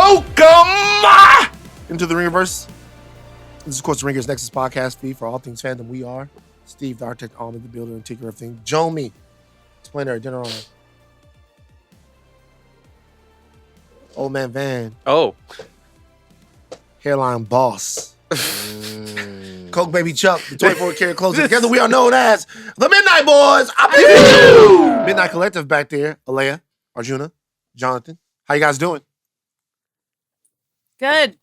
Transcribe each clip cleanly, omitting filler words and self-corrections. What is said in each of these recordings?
Welcome into the Ringerverse. This is, of course, the Ringers Nexus podcast feed for all things fandom. We are Steve, the architect, Ahlman, the builder and tinker of things. Jomi, explainer, Adeniran. Old man Van. Oh. Hairline boss. Coke baby Chuck, the 24-karat closer. Together we are known as the Midnight Boys. Midnight Collective back there. Aleya, Arjuna, Jonathan. How you guys doing? Good.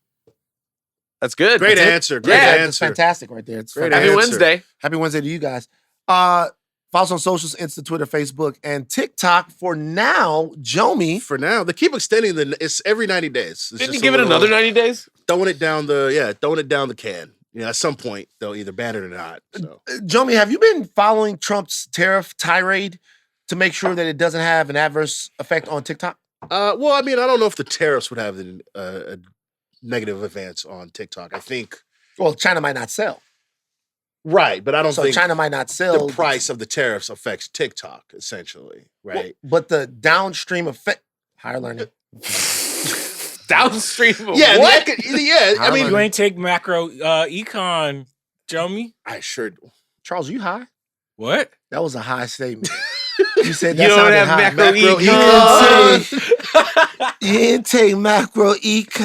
That's good. Great That's answer. Great answer. It's fantastic right there. It's Great fantastic. Happy answer. Wednesday. Happy Wednesday to you guys. Follow us on socials, Insta, Twitter, Facebook, and TikTok. For now, Jomi. For now, they keep extending it's every 90 days. It's Didn't you just give a it little- another 90 days? Throwing it down the can. You know, at some point they'll either ban it or not. So. Jomi, have you been following Trump's tariff tirade to make sure that it doesn't have an adverse effect on TikTok? Well, I mean, I don't know if the tariffs would have a negative advance on TikTok. I think Well, China might not sell. right, but I don't So think China might not sell. the price of the tariffs affects TikTok essentially, right? But the downstream effect, higher learning. Downstream of Yeah, what? I mean, You ain't take macro econ, Jomi. I sure do. Charles, you high? What? That was a high statement. You said that You don't sounded have high. macro econ. econ. You didn't take macro econ.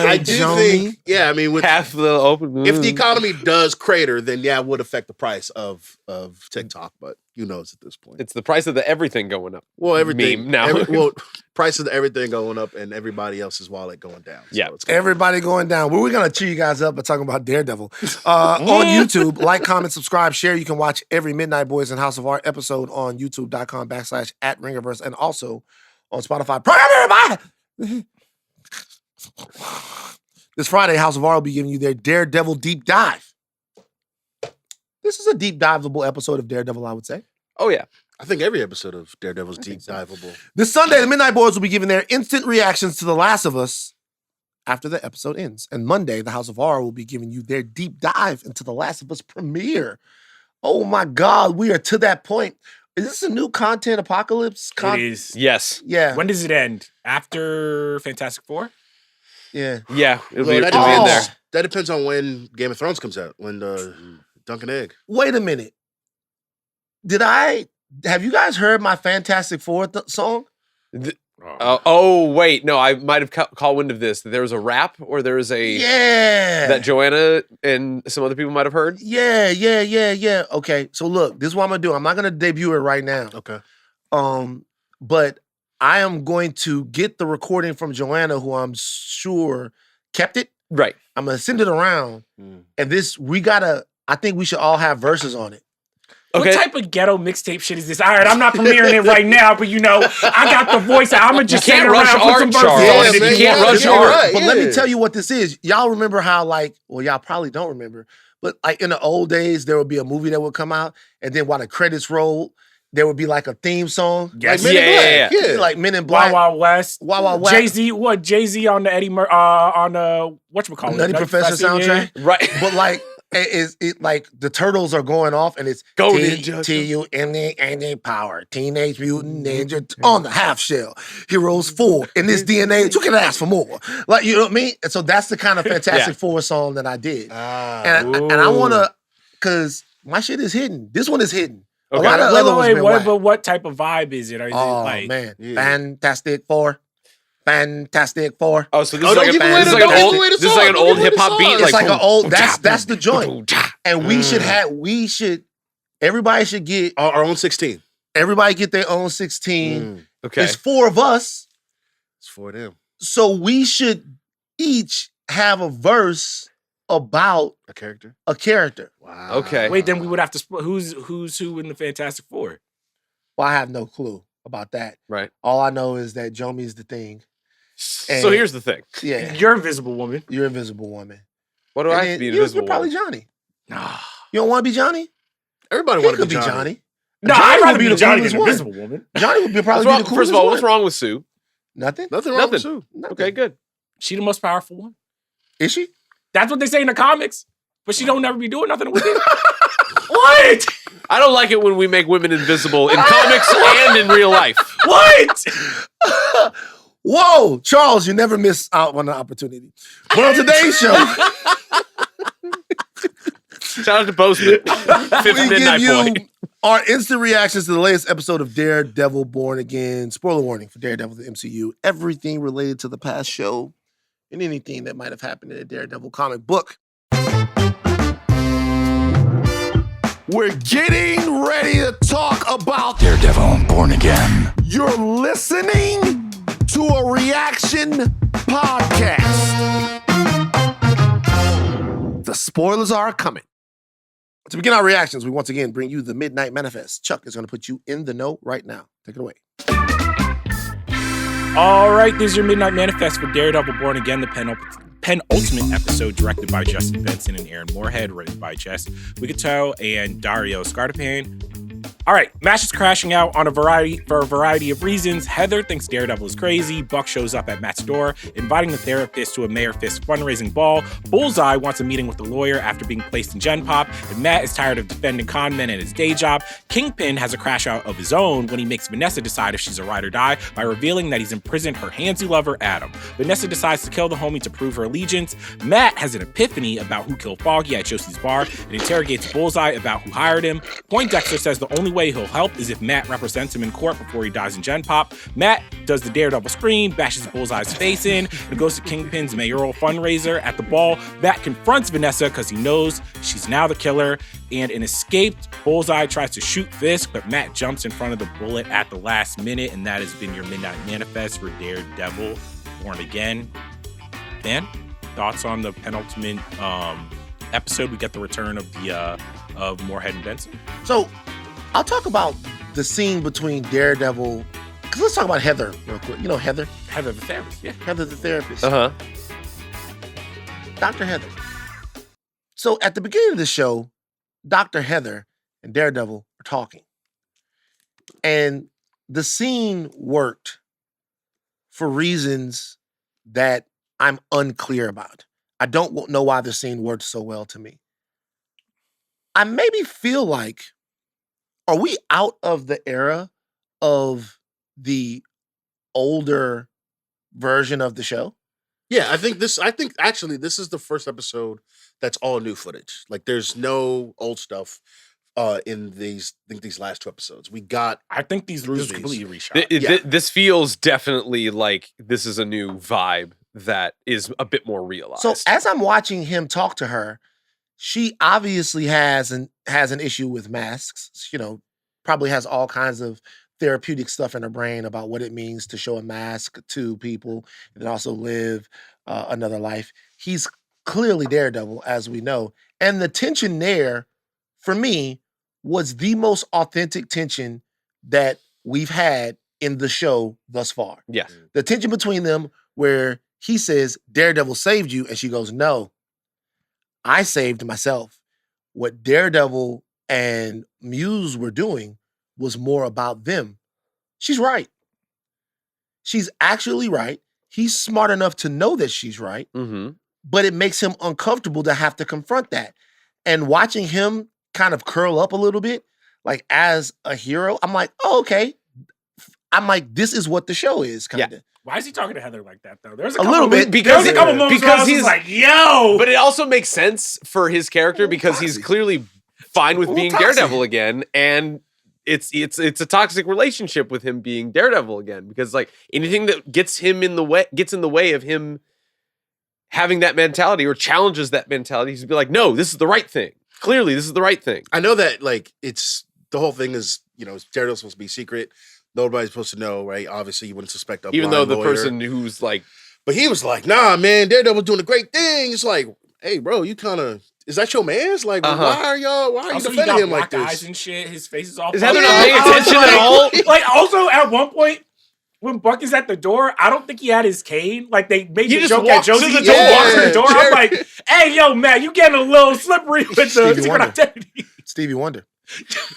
I do Jomi. think, yeah, I mean, with Half the open. if the economy does crater, then yeah, it would affect the price of TikTok, but who knows at this point. It's the price of the everything going up. Well, everything Meme now. Prices of everything going up and everybody else's wallet going down. Yeah. So it's gonna- Everybody going down. We're going to cheer you guys up by talking about Daredevil. On YouTube, like, comment, subscribe, share. You can watch every Midnight Boys and House of Art episode on youtube.com/@Ringerverse and also on Spotify. Program everybody! This Friday, House of Art will be giving you their Daredevil deep dive. This is a deep diveable episode of Daredevil, I would say. Oh, yeah. I think every episode of Daredevil's deep diveable. This Sunday, the Midnight Boys will be giving their instant reactions to The Last of Us after the episode ends. And Monday, the House of Horror will be giving you their deep dive into The Last of Us premiere. Oh my God, we are to that point. Is this a new content apocalypse? It is. Yes. Yeah. When does it end? After Fantastic Four? Yeah. Yeah. It'll Well, be, that, it'll be in depends, there. that depends on when Game of Thrones comes out, when Dunkin' Egg. Wait a minute. Have you guys heard my Fantastic Four song? Oh, wait. No, I might have caught wind of this. That there was a rap or there was a... Yeah. That Joanna and some other people might have heard. Yeah. Okay, so look, this is what I'm going to do. I'm not going to debut it right now. Okay. But I am going to get the recording from Joanna, who I'm sure kept it. Right. I'm gonna send it around, and I think we should all have verses on it. Okay. What type of ghetto mixtape shit is this? All right, I'm not premiering it right now, but I got the voice. I'm gonna just You can't sing around, rush put some art, verses Charles. on You it. if you can't want. rush Yeah, art. right, But let me yeah. tell you what this is. Y'all remember how y'all probably don't remember, but like in the old days, there would be a movie that would come out, and then while the credits rolled, there would be like a theme song. Yes. Like Men in Black. Yeah. Like Men in Wild Black. Wild West. Wild Wild West. Jay-Z on the Eddie on the whatchamacallit? Nutty Professor soundtrack. Right. But like it like the turtles are going off and it's Go Ninja. T-U-N-A power. Teenage Mutant Ninja on the half shell. Heroes 4. In this DNA, you can ask for more. Like, you know what I mean? And so that's the kind of Fantastic Four song that I did. And I wanna, cause my shit is hidden. This one is hidden. A Okay. lot of other ones been whack. But what type of vibe is it? Are Oh like man. Yeah. Fantastic Four. Fantastic Four. Oh, so this Oh, is don't like give a, away this is the- like don't an give old, away the this is song, like an don't old give away hip hop the beat. song. It's like boom, an old, boom, that's the boom, joint. boom, cha. And we should, everybody should get, Our own 16. everybody get their own 16. Okay. It's 4 of us. It's for them. So we should each have a verse about A character. a character. Wow. Okay. wait, then we would have to split who's who in the Fantastic Four. Well, I have no clue about that. Right. All I know is that Jomi's the thing. So here's the thing. Yeah. You're Invisible Woman. You're Invisible Woman. What do And I have then to be you're invisible? probably with? Johnny. You don't want to be Johnny? Everybody You wanted could to be be Johnny. No, Johnny I'd would rather be be the Johnny coolest than one. Invisible Woman. Johnny would What's probably wrong, be the coolest first of all, one. what's wrong with Sue? Nothing. Nothing wrong with Nothing. Sue. Nothing. Okay, good. She the most powerful one. Is she? That's what they say in the comics. But she don't never be doing nothing with it. What? I don't like it when we make women invisible in comics and in real life. What? Whoa, Charles, you never miss out on an opportunity. But on today's show, Shout out to Postman. Fifth we midnight give you point. our instant reactions to the latest episode of Daredevil Born Again. Spoiler warning for Daredevil, the MCU. Everything related to the past show and anything that might have happened in a Daredevil comic book. We're getting ready to talk about Daredevil Born Again. You're listening to a reaction podcast. The spoilers are coming. To begin our reactions, we once again bring you the Midnight Manifest. Chuck is going to put you in the know right now. Take it away. All right, this is your Midnight Manifest for Daredevil Born Again, the penultimate episode directed by Justin Benson and Aaron Moorhead, written by Jess Wigato and Dario Scartapan. All right, MASH is crashing out for a variety of reasons. Heather thinks Daredevil is crazy. Buck shows up at Matt's door, inviting the therapist to a Mayor Fist fundraising ball. Bullseye wants a meeting with the lawyer after being placed in Gen Pop, and Matt is tired of defending con men at his day job. Kingpin has a crash out of his own when he makes Vanessa decide if she's a ride or die by revealing that he's imprisoned her handsy lover, Adam. Vanessa decides to kill the homie to prove her allegiance. Matt has an epiphany about who killed Foggy at Josie's bar and interrogates Bullseye about who hired him. Poindexter says the only way he'll help is if Matt represents him in court before he dies in Gen Pop. Matt does the Daredevil scream, bashes Bullseye's face in, and goes to Kingpin's mayoral fundraiser. At the ball, Matt confronts Vanessa because he knows she's now the killer, and an escaped Bullseye tries to shoot Fisk, but Matt jumps in front of the bullet at the last minute, and that has been your Midnight Manifest for Daredevil Born Again. Dan, thoughts on the penultimate episode? We get the return of Moorhead and Benson. So, I'll talk about the scene between Daredevil, because let's talk about Heather real quick. You know Heather? Heather the therapist, yeah. Heather the therapist. Uh-huh. Dr. Heather. So at the beginning of the show, Dr. Heather and Daredevil are talking. And the scene worked for reasons that I'm unclear about. I don't know why the scene worked so well to me. I maybe feel like, are we out of the era of the older version of the show? Yeah, I think actually this is the first episode that's all new footage. Like there's no old stuff in these last two episodes. I think these rooms completely reshot. This feels definitely like this is a new vibe that is a bit more realized. So as I'm watching him talk to her, she obviously has an issue with masks. You know, probably has all kinds of therapeutic stuff in her brain about what it means to show a mask to people and also live another life. He's clearly Daredevil, as we know. And the tension there, for me, was the most authentic tension that we've had in the show thus far. Yes. The tension between them where he says, Daredevil saved you, and she goes, no, I saved myself. What Daredevil and Muse were doing was more about them. She's right. She's actually right. He's smart enough to know that she's right, but it makes him uncomfortable to have to confront that. And watching him kind of curl up a little bit, like as a hero, I'm like, oh, okay. I'm like, this is what the show is, kind of. Yeah. Why is he talking to Heather like that, though? There's a little bit. There's a couple moments where I was like, yo! But it also makes sense for his character because he's clearly fine with being Daredevil again, and it's a toxic relationship with him being Daredevil again, because like anything that gets in the way of him having that mentality or challenges that mentality, he's be like, no, this is the right thing. Clearly, this is the right thing. I know that like it's the whole thing is, you know, Daredevil's supposed to be secret. Nobody's supposed to know, right? Obviously, you wouldn't suspect a even though the lawyer. person who's like, but he was like, nah, man, Daredevil's doing a great thing. It's like, hey, bro, you kind of, is that your man's? Like, why are you defending him like this? Eyes and shit. His face is all. Is Heather not paying attention at all? Like, also at one point, when Buck is at the door, I don't think he had his cane. Like, they made the joke at Josie. He just walks to the door. I'm like, hey, yo, Matt, you getting a little slippery with the secret identity. Stevie Wonder.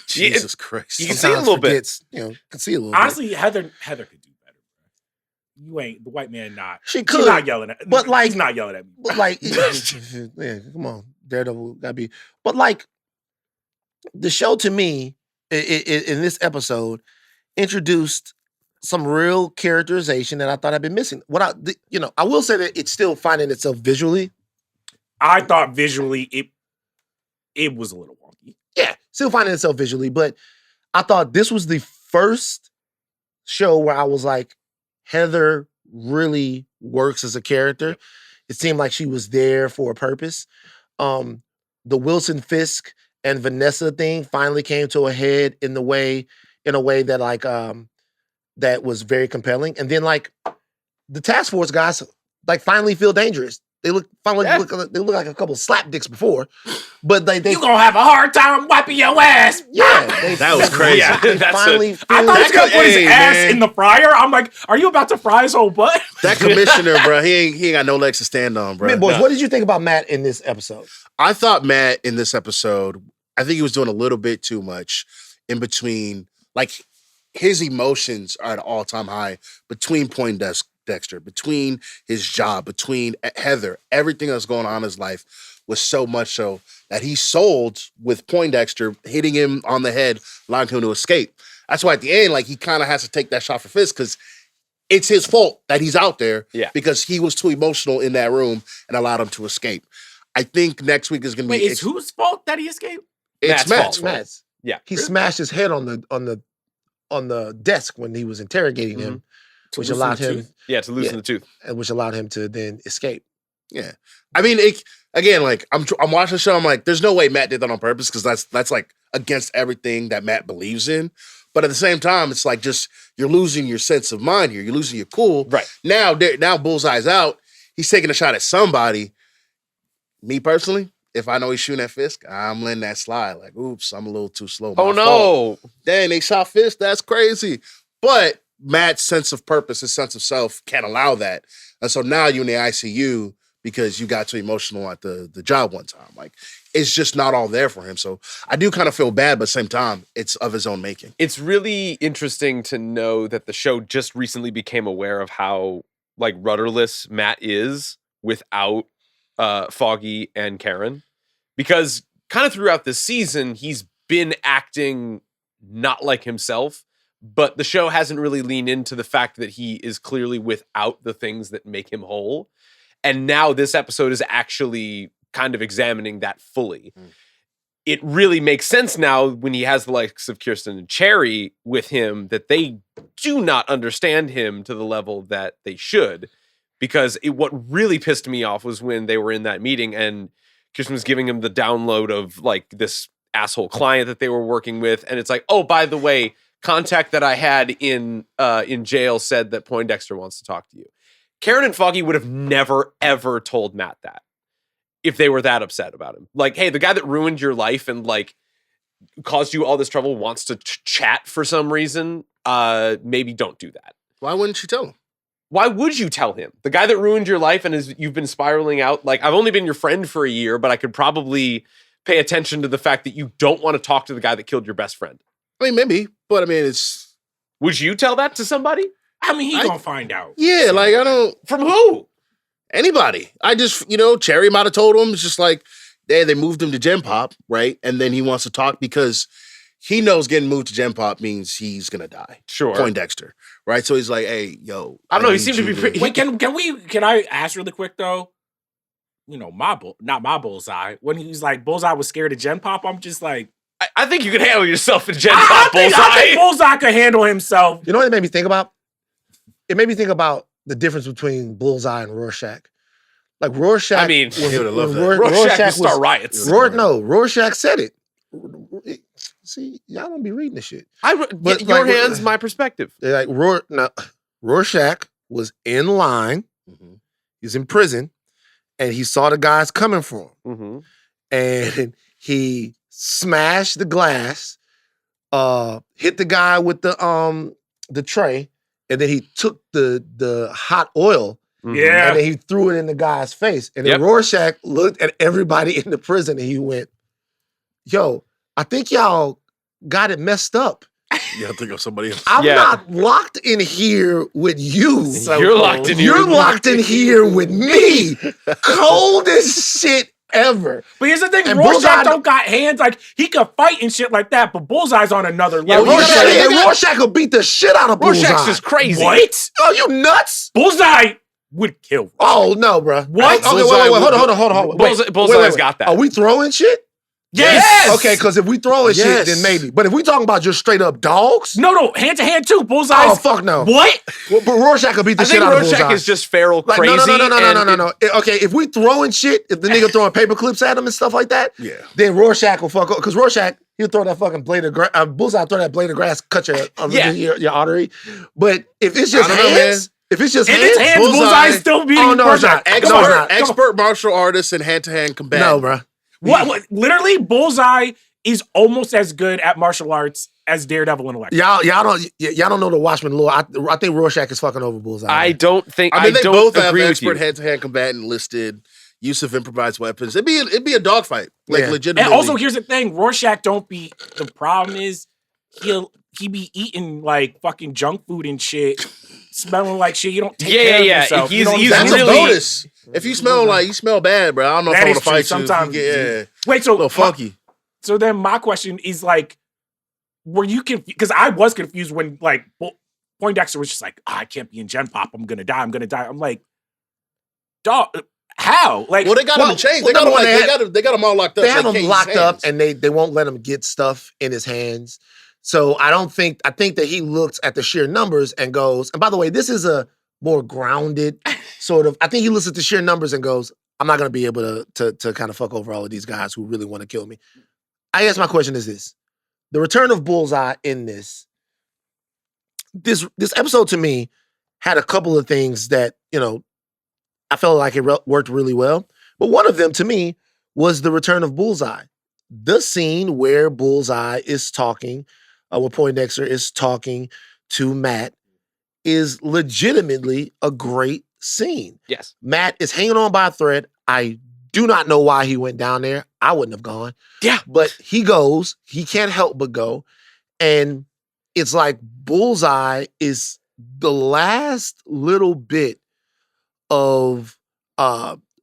Jesus Christ. You can see a little bit. You know, can see a little Honestly, bit. Heather could do better. You ain't, the white man not. She could. She's not yelling at me. But like, he's not yelling at me. But like, yeah, come on. Daredevil gotta be. But like, the show to me, in this episode, introduced some real characterization that I thought I'd been missing. I will say that it's still finding itself visually. I thought visually it was a little wonky. Yeah, still finding itself visually, but I thought this was the first show where I was like, Heather really works as a character. Yep. It seemed like she was there for a purpose. The Wilson Fisk and Vanessa thing finally came to a head in a way that like that was very compelling. And then like the task force guys like finally feel dangerous. They look like a couple of slap dicks before, but they you gonna have a hard time wiping your ass. Yeah, that was crazy. Yeah, I thought he was gonna put his ass in the fryer. I'm like, are you about to fry his whole butt? That commissioner, bro, he ain't got no legs to stand on, bro. Man, boys, what did you think about Matt in this episode? I thought Matt in this episode, I think he was doing a little bit too much in between. Like his emotions are at an all-time high between Poindexter, between his job, between Heather, everything that's going on in his life was so much so that he sold with Poindexter hitting him on the head, allowing him to escape. That's why at the end, like he kind of has to take that shot for Fisk because it's his fault that he's out there because he was too emotional in that room and allowed him to escape. I think next week is going to be. Wait, it's whose fault that he escaped? It's Matt's fault. Matt's. Yeah, he smashed his head on the desk when he was interrogating him, which allowed him to loosen the tooth, and which allowed him to then escape. Yeah, I mean, again, like I'm watching the show. I'm like, there's no way Matt did that on purpose because that's like against everything that Matt believes in. But at the same time, it's like just you're losing your sense of mind here. You're losing your cool. Right now, Bullseye's out. He's taking a shot at somebody. Me personally, if I know he's shooting at Fisk, I'm letting that slide. Like, oops, I'm a little too slow. Oh, no. Dang, they shot Fisk. That's crazy. But Matt's sense of purpose, his sense of self can't allow that. And so now you're in the ICU because you got too emotional at the job one time. Like, it's just not all there for him. So I do kind of feel bad, but at the same time, it's of his own making. It's really interesting to know that the show just recently became aware of how, like, rudderless Matt is without Foggy and Karen. Because kind of throughout the season, he's been acting not like himself, but the show hasn't really leaned into the fact that he is clearly without the things that make him whole. And now this episode is actually kind of examining that fully. It really makes sense now when he has the likes of Kirsten and Cherry with him that they do not understand him to the level that they should. Because what really pissed me off was when they were in that meeting and Kirsten was giving him the download of like this asshole client that they were working with. And it's like, oh, by the way, contact that I had in jail said that Poindexter wants to talk to you. Karen and Foggy would have never, ever told Matt that if they were that upset about him. Like, hey, the guy that ruined your life and like caused you all this trouble wants to chat for some reason. Maybe don't do that. Why wouldn't you tell him? Why would you tell him? The guy that ruined your life and you've been spiraling out. Like, I've only been your friend for a year, but I could probably pay attention to the fact that you don't want to talk to the guy that killed your best friend. I mean, maybe, but I mean, it's. Would you tell that to somebody? I mean, he's gonna find out. Yeah, like I don't. From who? Anybody. I just, Cherry might have told him. It's just like, they moved him to Gen Pop, right? And then he wants to talk because he knows getting moved to Gen Pop means he's gonna die. Sure. Poindexter, right? So he's like, hey, yo. I don't know. He seemed to be pretty. Wait, can I ask really quick though? Not my Bullseye. When he's like, Bullseye was scared of Gen Pop, I'm just like, I think you can handle yourself in Gen Pop, Bullseye. I think Bullseye could handle himself. You know what it made me think about? It made me think about the difference between Bullseye and Rorschach. Like Rorschach. I mean, he would have loved that. Rorschach would start riots. Rorschach said it. See, y'all don't be reading this shit. But your hands, my perspective. Like Rorschach was in line. Mm-hmm. He's in prison, and he saw the guys coming for him, Mm-hmm. and he smashed the glass, hit the guy with the tray, and then he took the hot oil. Yeah. And then he threw it in the guy's face. And then Rorschach looked at everybody in the prison and he went, yo, I think y'all got it messed up. Yeah, I think of somebody else. I'm not locked in here with you. You're locked in here. You're locked in here with me. Cold as shit ever. But here's the thing, And Rorschach Bullseye don't got hands. Like, he could fight and shit like that, but Bullseye's on another Yeah, level. Rorschach will beat the shit out of Bullseye. Rorschach's just crazy. What? Oh, you nuts? Bullseye would kill. Oh, no, bro. What? Okay, wait. Hold on. Bullseye's got that. Are we throwing shit? Yes. Okay, because if we throwing shit, then maybe. But if we talking about just straight up dogs? No, hand to hand too. Bullseye's. Oh, fuck no. What? Well, but Rorschach could beat the I shit think out of Rorschach Bullseye. is just feral Like, crazy. No. Okay, if we throwing shit, if the nigga throwing paper clips at him and stuff like that, then Rorschach will fuck up. Because Rorschach, he'll throw that fucking blade of grass. Bullseye throw that blade of grass, cut your artery. But if it's just hands, If it's hands, Bullseye's still beating Rorschach. Expert martial artist and hand-to-hand combat. No, bro. What? Literally, Bullseye is almost as good at martial arts as Daredevil and Electra. Y'all don't know the Watchmen lore. I think Rorschach is fucking over Bullseye. I don't think. I mean, they don't both have agree with expert you. hand-to-hand combatant listed. Use of improvised weapons. It'd be a dogfight, legitimately. And also, here's the thing: Rorschach don't be. The problem is he be eating like fucking junk food and shit, smelling like shit. You don't take care of yourself. He's That's really, a bonus. If you smell bad, bro, I don't know if I want to fight you. Sometimes wait, so a little funky. So then my question is like, were you confused? Because I was confused when like Poindexter was just like, I can't be in Gen Pop. I'm gonna die. I'm like, dog. How? Like, well, they got him in chains. They got him all locked up. They have him locked up, and they won't let him get stuff in his hands. So I think that he looks at the sheer numbers and goes, and by the way, this is a more grounded sort of, I think he looks at the sheer numbers and goes, I'm not going to be able to kind of fuck over all of these guys who really want to kill me. I guess my question is this. The return of Bullseye in this episode to me had a couple of things that, I felt like it worked really well. But one of them to me was the return of Bullseye. The scene where Bullseye is talking, where Poindexter is talking to Matt is legitimately a great scene. Yes. Matt is hanging on by a thread. I do not know why he went down there. I wouldn't have gone. Yeah. But he goes. He can't help but go. And it's like Bullseye is the last little bit of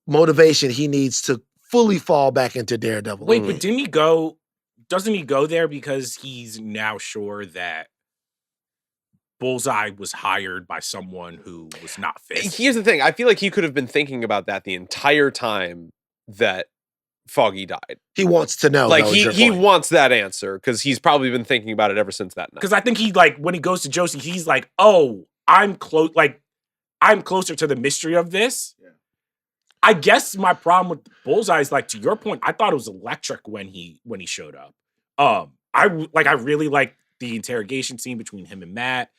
motivation he needs to fully fall back into Daredevil. Wait, but doesn't he go there because he's now sure that Bullseye was hired by someone who was not fit? Here's the thing. I feel like he could have been thinking about that the entire time that Foggy died. He wants to know. Like, he wants that answer because he's probably been thinking about it ever since that night. Because I think he, like, when he goes to Josie, he's like, oh, I'm closer to the mystery of this. Yeah. I guess my problem with Bullseye is, like, to your point, I thought it was electric when he showed up. I really liked the interrogation scene between him and Matt.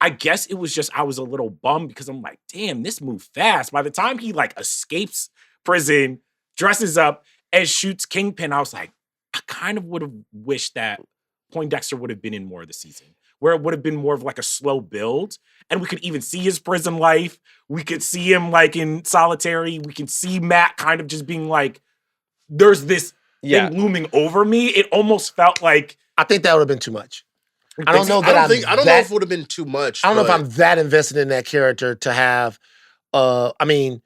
I guess it was just I was a little bummed because I'm like, damn, this moved fast. By the time he like escapes prison, dresses up, and shoots Kingpin, I was like, I kind of would have wished that Poindexter would have been in more of the season, where it would have been more of like a slow build, and we could even see his prison life. We could see him like in solitary. We can see Matt kind of just being like, there's this thing looming over me. It almost felt like I think that would have been too much. I don't know know if it would have been too much. I don't know if I'm that invested in that character to have. I'm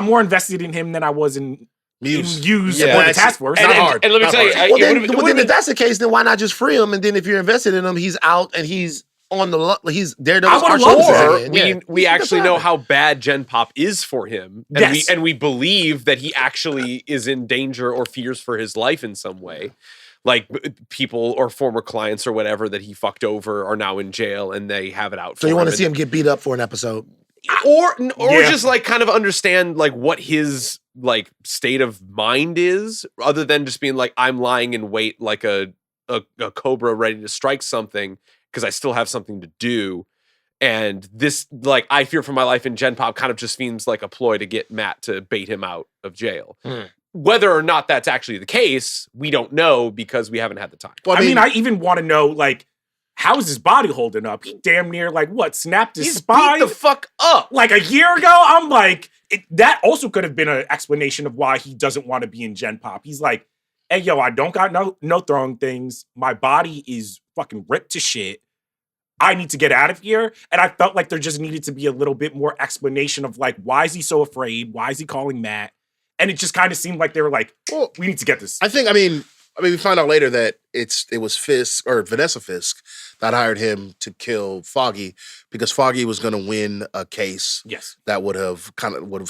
more invested in him than I was in Muse or the Task Force. And let me tell you, then if that's the case, then why not just free him? And then if you're invested in him, he's out and he's on he's Daredevil's Arjuna. We actually know how bad Gen Pop is for him, and we believe that he actually is in danger or fears for his life in some way. Like people or former clients or whatever that he fucked over are now in jail and they have it out. So you want to see him get beat up for an episode, or just like kind of understand like what his like state of mind is, other than just being like, I'm lying in wait like a cobra ready to strike something because I still have something to do. And this, like, I fear for my life in Gen Pop kind of just seems like a ploy to get Matt to bait him out of jail. Whether or not that's actually the case, we don't know because we haven't had the time. Well, I mean, I even want to know, like, how is his body holding up? He damn near, like, snapped his spine? Beat the fuck up. Like, a year ago? I'm like, that also could have been an explanation of why he doesn't want to be in Gen Pop. He's like, hey, yo, I don't got no throwing things. My body is fucking ripped to shit. I need to get out of here. And I felt like there just needed to be a little bit more explanation of, like, why is he so afraid? Why is he calling Matt? And it just kind of seemed like they were like, Well, we need to get this. I mean, we find out later that it was Fisk or Vanessa Fisk that hired him to kill Foggy because Foggy was going to win a case Yes. that would have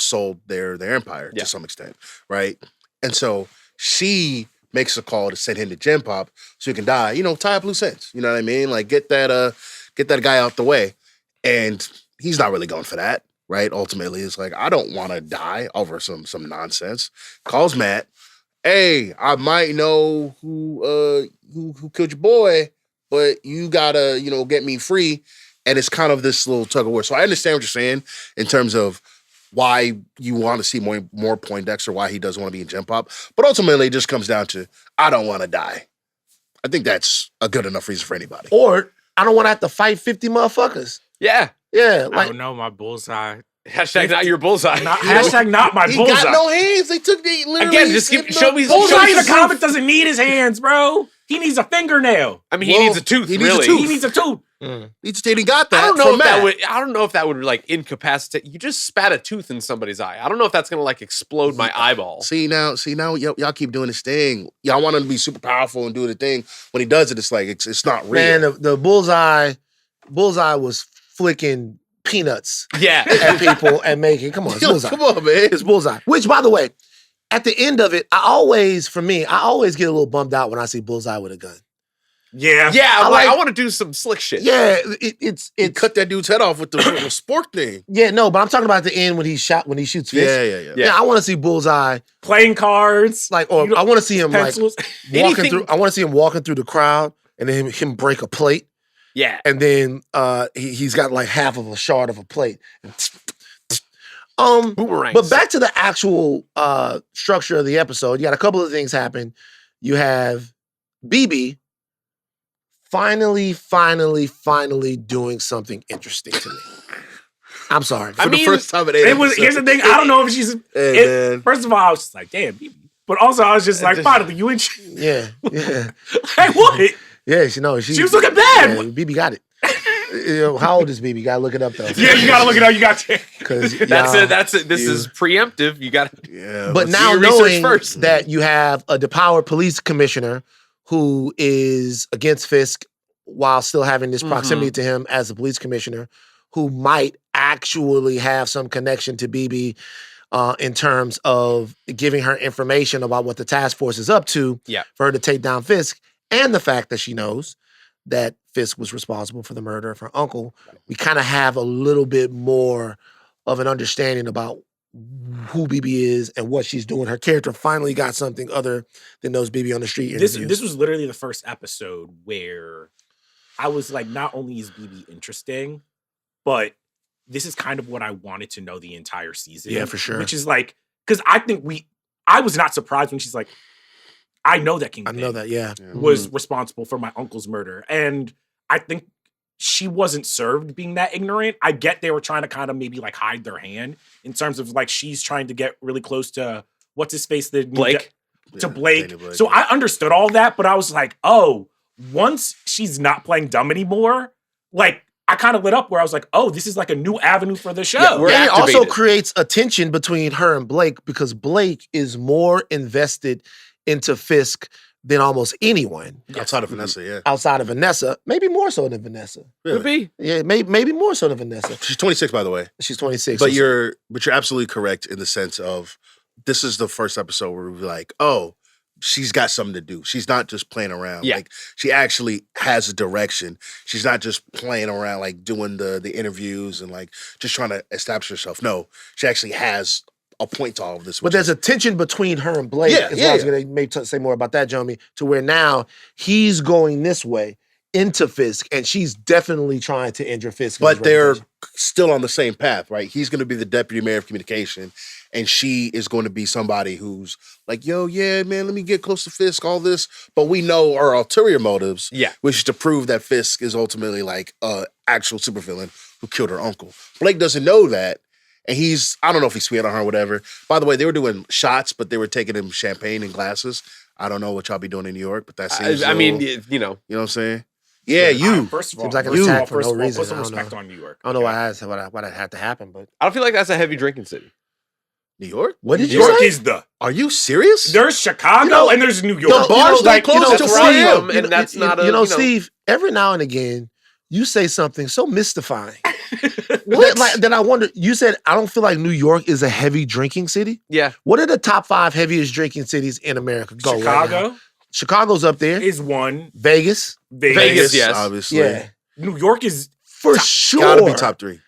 sold their empire to some extent, right? And so she makes a call to send him to Gen Pop so he can die. You know, tie up loose ends. You know what I mean? Like get that guy out the way. And he's not really going for that, right? Ultimately, it's like I don't want to die over some nonsense. Calls Matt. Hey, I might know who killed your boy, but you gotta, get me free. And it's kind of this little tug of war. So I understand what you're saying in terms of why you want to see more Poindexter, why he doesn't want to be in Gen Pop. But ultimately, it just comes down to, I don't want to die. I think that's a good enough reason for anybody. Or I don't want to have to fight 50 motherfuckers. Yeah. Yeah. I don't know, my bullseye. Hashtag not your bullseye. Hashtag not my He bullseye. got no hands. They literally. Again, just show me. Bullseye in the comic doesn't need his hands, bro. He needs a fingernail. I mean, he needs a tooth. He needs a really. tooth. He needs a tooth. He got that. I don't know from if that Matt. would. I don't know if that would like incapacitate. You just spat a tooth in somebody's eye. I don't know if that's gonna like explode my eyeball. See now, y'all keep doing this thing. Y'all want him to be super powerful and do the thing. When he does it, it's like it's not real. Man, the Bullseye was flicking peanuts Yeah. at people and making. Come on, it's Bullseye. Come on, man. It's Bullseye. Which, by the way, at the end of it, I always get a little bummed out when I see Bullseye with a gun. Yeah. Yeah. I I'm like, like- I want to do some slick shit. Yeah, He it's cut that dude's head off with the spork thing. yeah, no, but I'm talking about at the end when he shoots Fisk. Yeah. Yeah, I want to see Bullseye Playing cards. I want to see him pencils. Anything- I want to see him walking through the crowd and then him break a plate. Yeah. And then he's got like half of a shard of a plate. Boomerangs. But back to the actual structure of the episode, you got a couple of things happen. You have BB finally doing something interesting to me. I'm sorry. For the first time in 8 It was. Here's the thing. I don't know if she's. man. First of all, I was just like, damn, BB. But also, I was just like, finally, you and Yeah. like what? Yeah, she knows. She was looking bad. Yeah, BB got it. How old is BB? Gotta look it up though. Yeah, you gotta look it up. You got to. Because That's it. This is preemptive. You got. Yeah. But let's now do your research knowing first. that you have a depowered police commissioner who is against Fisk while still having this proximity to him as a police commissioner, who might actually have some connection to BB in terms of giving her information about what the task force is up to for her to take down Fisk, and the fact that she knows that Fisk was responsible for the murder of her uncle, we kind of have a little bit more of an understanding about who BB is and what she's doing. Her character finally got something other than those BB on the street interviews. This was literally the first episode where I was like, not only is BB interesting, but this is kind of what I wanted to know the entire season. Yeah, for sure. Which is like, because I was not surprised when she's like, I know that Kingpin. I know that, yeah. Was responsible for my uncle's murder. And I think she wasn't served being that ignorant. I get they were trying to kind of maybe like hide their hand in terms of like she's trying to get really close to what's his face? Blake. To Blake. Blake, So I understood all that, but I was like, oh, once she's not playing dumb anymore, like I kind of lit up where I was like, oh, this is like a new avenue for the show. Yeah, we're And it also activated. creates a tension between her and Blake because Blake is more invested into Fisk than almost anyone Outside of Vanessa, yeah. outside of Vanessa. Maybe more so than Vanessa. Could be. Yeah, maybe more so than Vanessa. She's 26, by the way. She's 26. But so- you're absolutely correct in the sense of this is the first episode where we're like, oh, she's got something to do. She's not just playing around. Yeah. Like she actually has a direction. She's not just playing around like doing the interviews and like just trying to establish herself. No, she actually has a point to all of this. But there's a tension between her and Blake. Yeah, as yeah, well. I was yeah. going to say more about that, Jomi, to where now he's going this way into Fisk, and she's definitely trying to injure Fisk. in his But they're reputation. still on the same path, right? He's going to be the deputy mayor of communication, and she is going to be somebody who's like, yo, yeah, man, let me get close to Fisk, all this. But we know our ulterior motives, Yeah. which is to prove that Fisk is ultimately like an actual supervillain who killed her uncle. Blake doesn't know that, and I don't know if he's sweet on her or whatever. By the way, they were doing shots, but they were taking him champagne in glasses. I don't know what y'all be doing in New York, but that seems I mean, little- you know. you know what I'm saying? Yeah, you. First of all, Seems like an first of attack all, for no reason. Put some I don't respect know. on New York. I don't know why that had to happen, but I don't feel like that's a heavy drinking city. New York? What did New you York say? is the. Are you serious? There's Chicago and there's New York. The bars stay closed that's till where I'm 4 from, and that's not a, Steve, every now and again, you say something so mystifying. What? That I wonder, you said, I don't feel like New York is a heavy drinking city. Yeah. What are the top 5 heaviest drinking cities in America? Go right Chicago now. Chicago's up there. is one. Vegas. Vegas, yes. Obviously. Yeah. New York is For sure. Gotta be top 3.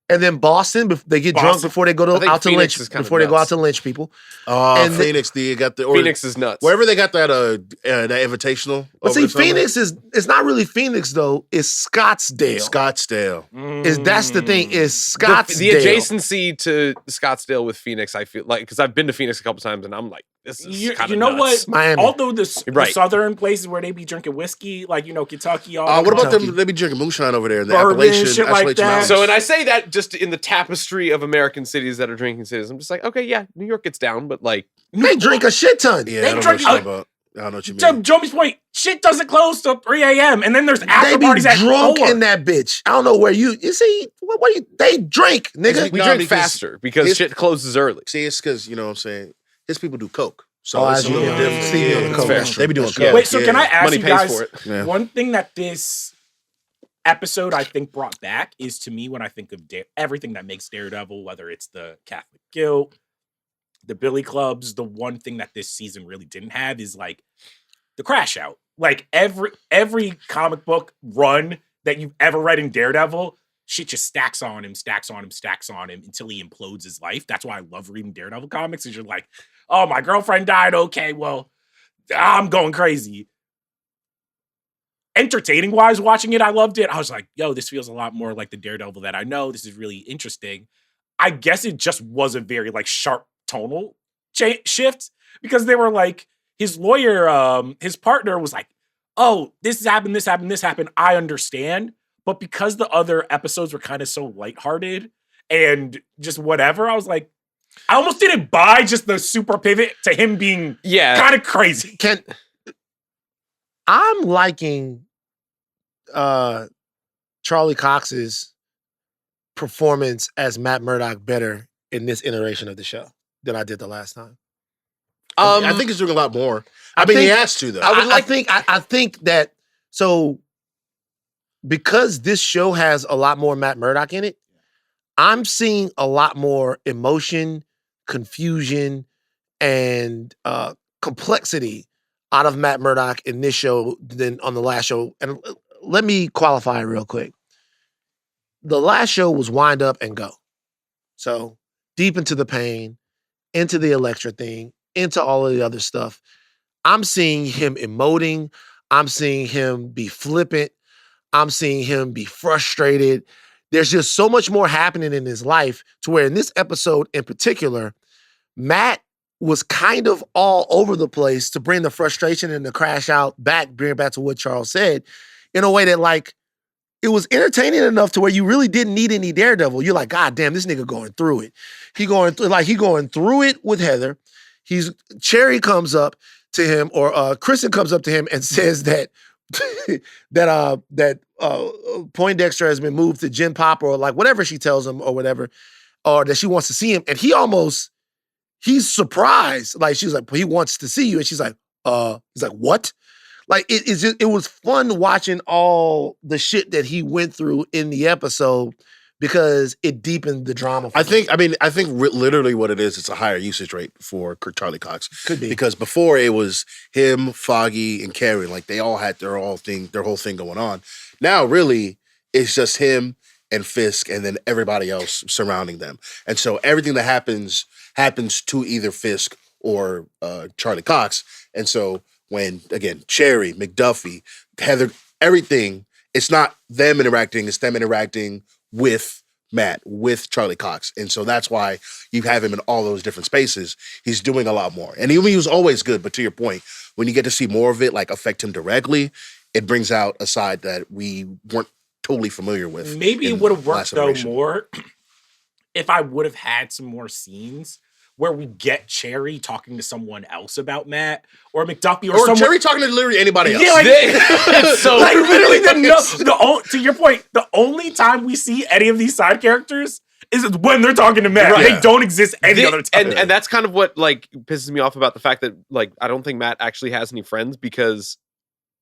And then Boston, they get drunk Boston. before they go I think out to Phoenix lynch. is kinda Before they go out nuts. to lynch people. And And Phoenix, they got the Phoenix is nuts. wherever they got that that invitational. But over see, the summer. Phoenix it's not really Phoenix though. It's Scottsdale. Scottsdale. That's the thing. Is Scottsdale. The adjacency to Scottsdale with Phoenix, I feel like, because I've been to Phoenix a couple times, and I'm like, this is You kind of know nuts. what? Miami. Although the Right. southern places where they be drinking whiskey, like Kentucky, all What that about Kentucky. them? They be drinking moonshine over there in the Bourbon, Appalachian, shit like Appalachian that. Mountains. So, and I say that just in the tapestry of American cities that are drinking cities, I'm just like, okay, yeah, New York gets down, but like, They drink a shit ton. yeah, they I don't know drink- what you're talking about. I don't know what you To mean. Jomi's point, shit doesn't close till 3 a.m. and then there's after They be parties at drunk 4. in that bitch. I don't know where you see. What you? They drink, nigga. we No, drink because faster because it's- shit closes early. See, it's because, you know what I'm saying, his people do coke. So Oh, it's a little yeah. different. Stevie Yeah, on the it's coke. fair. That's They be true. doing That's coke. true. Wait, so can I ask Money you pays guys, for it. Yeah. one thing that this episode I think brought back is, to me, when I think of everything that makes Daredevil, whether it's the Catholic guilt, the Billy Clubs, the one thing that this season really didn't have is like the crash out. Like every comic book run that you've ever read in Daredevil, shit just stacks on him until he implodes his life. That's why I love reading Daredevil comics. Is you're like, oh, my girlfriend died. Okay, well, I'm going crazy. Entertaining wise, watching it, I loved it. I was like, yo, this feels a lot more like the Daredevil that I know. This is really interesting. I guess it just was a very like sharp tonal shift, because they were like, his lawyer, his partner was like, oh, this happened. I understand. But because the other episodes were kind of so lighthearted and just whatever, I was like, I almost didn't buy just the super pivot to him being kind of crazy. I'm liking Charlie Cox's performance as Matt Murdock better in this iteration of the show than I did the last time. I think he's doing a lot more. I mean, he has to, though. I think that, so because this show has a lot more Matt Murdock in it, I'm seeing a lot more emotion, confusion, and complexity out of Matt Murdock in this show than on the last show. And let me qualify real quick. The last show was wind up and go. So deep into the pain, into the Elektra thing, into all of the other stuff. I'm seeing him emoting. I'm seeing him be flippant. I'm seeing him be frustrated. There's just so much more happening in his life to where in this episode in particular, Matt was kind of all over the place to bring the frustration and the crash out back, bring it back to what Charles said, in a way that like, it was entertaining enough to where you really didn't need any Daredevil. You're like, God damn, this nigga going through it. He going through it with Heather. Cherry comes up to him, or Kristen comes up to him and says that Poindexter has been moved to Gen Pop, or like whatever she tells him or whatever, or that she wants to see him. And he's surprised. Like she's like, he wants to see you. And she's like, he's like, what? Like it was fun watching all the shit that he went through in the episode because it deepened the drama. I think literally what it is, it's a higher usage rate for Charlie Cox. Could be. Because before it was him, Foggy, and Carrie. Like they all had their whole thing going on. Now really it's just him and Fisk and then everybody else surrounding them. And so everything that happens to either Fisk or Charlie Cox. And so when, again, Cherry, McDuffie, Heather, everything, it's not them interacting, it's them interacting with Matt, with Charlie Cox. And so that's why you have him in all those different spaces. He's doing a lot more. And he was always good, but to your point, when you get to see more of it, like affect him directly, it brings out a side that we weren't totally familiar with. Maybe it would have worked, though, iteration. more if I would have had some more scenes where we get Cherry talking to someone else about Matt, or McDuffie, or someone. Cherry talking to literally anybody else. Yeah, like, It's so like literally to your point, the only time we see any of these side characters is when they're talking to Matt. Right. They don't exist any other time. And that's kind of what like pisses me off about the fact that like I don't think Matt actually has any friends, because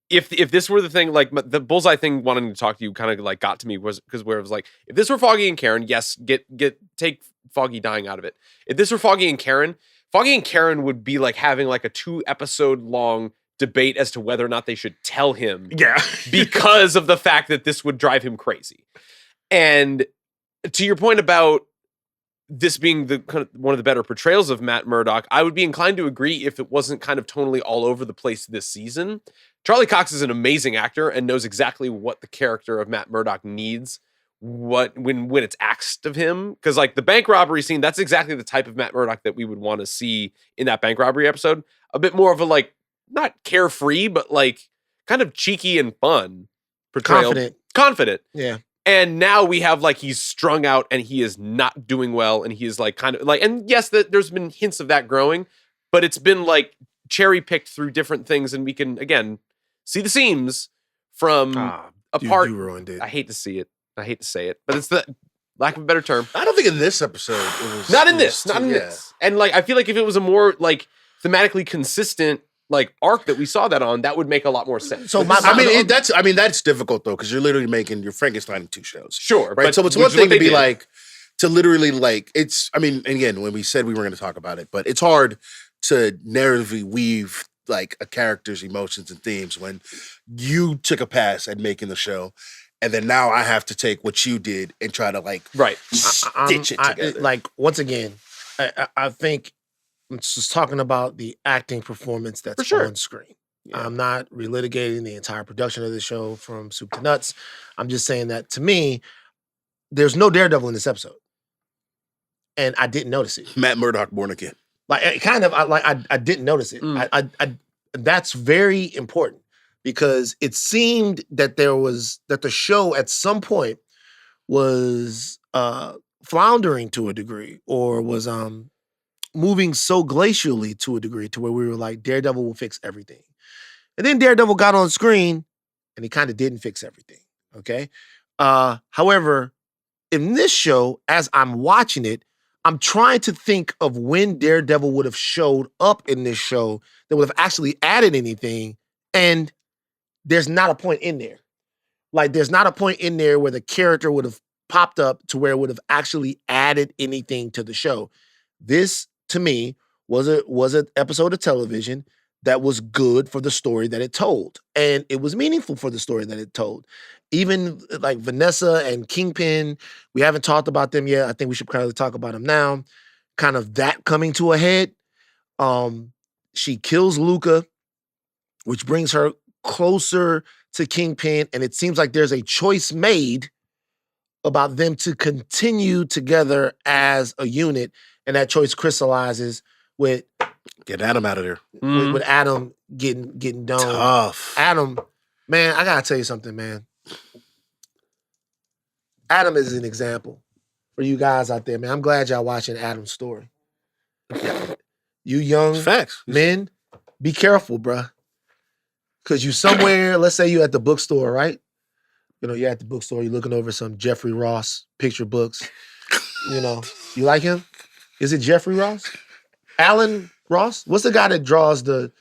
if this were the thing, like the Bullseye thing, wanting to talk to you kind of like got to me, was because where it was like, if this were Foggy and Karen, yes, take Foggy dying out of it. If this were Foggy and Karen would be like having like a 2-episode long debate as to whether or not they should tell him, because of the fact that this would drive him crazy. And to your point about this being the kind of one of the better portrayals of Matt Murdock, I would be inclined to agree if it wasn't kind of tonally all over the place this season. Charlie Cox is an amazing actor and knows exactly what the character of Matt Murdock needs when it's asked of him. Because like the bank robbery scene, that's exactly the type of Matt Murdock that we would want to see in that bank robbery episode. A bit more of a like, not carefree, but like kind of cheeky and fun portrayal. Confident. Yeah. And now we have like he's strung out and he is not doing well, and he is like kind of like, and yes, there's been hints of that growing, but it's been like cherry picked through different things, and we can again see the seams from a part. You ruined it. I hate to see it. I hate to say it, but it's the lack of a better term. I don't think in this episode it was not in this. And like I feel like if it was a more like thematically consistent like arc that we saw that on, that would make a lot more sense. So that's difficult though, because you're literally making your Frankenstein in 2 shows. Sure, right? But So it's one thing to be like, to literally like, it's, I mean, and again, when we said we were going to talk about it, but it's hard to narratively weave like a character's emotions and themes when you took a pass at making the show, and then now I have to take what you did and try to like stitch it together. Like once again, I think I'm just talking about the acting performance that's on screen. Yeah. I'm not relitigating the entire production of the show from soup to nuts. I'm just saying that to me, there's no Daredevil in this episode, and I didn't notice it. Matt Murdock born again. Like I didn't notice it. I that's very important, because it seemed that the show at some point was floundering to a degree, or was moving so glacially to a degree to where we were like, Daredevil will fix everything. And then Daredevil got on screen and he kind of didn't fix everything. Okay. However, in this show, as I'm watching it, I'm trying to think of when Daredevil would have showed up in this show that would have actually added anything. And there's not a point in there. Like, there's not a point in there where the character would have popped up to where it would have actually added anything to the show. This, to me, was an episode of television that was good for the story that it told. And it was meaningful for the story that it told. Even like Vanessa and Kingpin, we haven't talked about them yet. I think we should probably talk about them now. Kind of that coming to a head. She kills Luca, which brings her closer to Kingpin. And it seems like there's a choice made about them to continue together as a unit. And that choice crystallizes with get Adam out of there. With Adam getting done. Tough. Adam, man, I gotta tell you something, man. Adam is an example for you guys out there, man. I'm glad y'all watching Adam's story. You young men, be careful, bruh. Because you somewhere, let's say you at the bookstore, right? You know, you're at the bookstore, you're looking over some Jeffrey Ross picture books. You know, you like him? Is it Jeffrey Ross? Alan Ross? What's the guy that draws the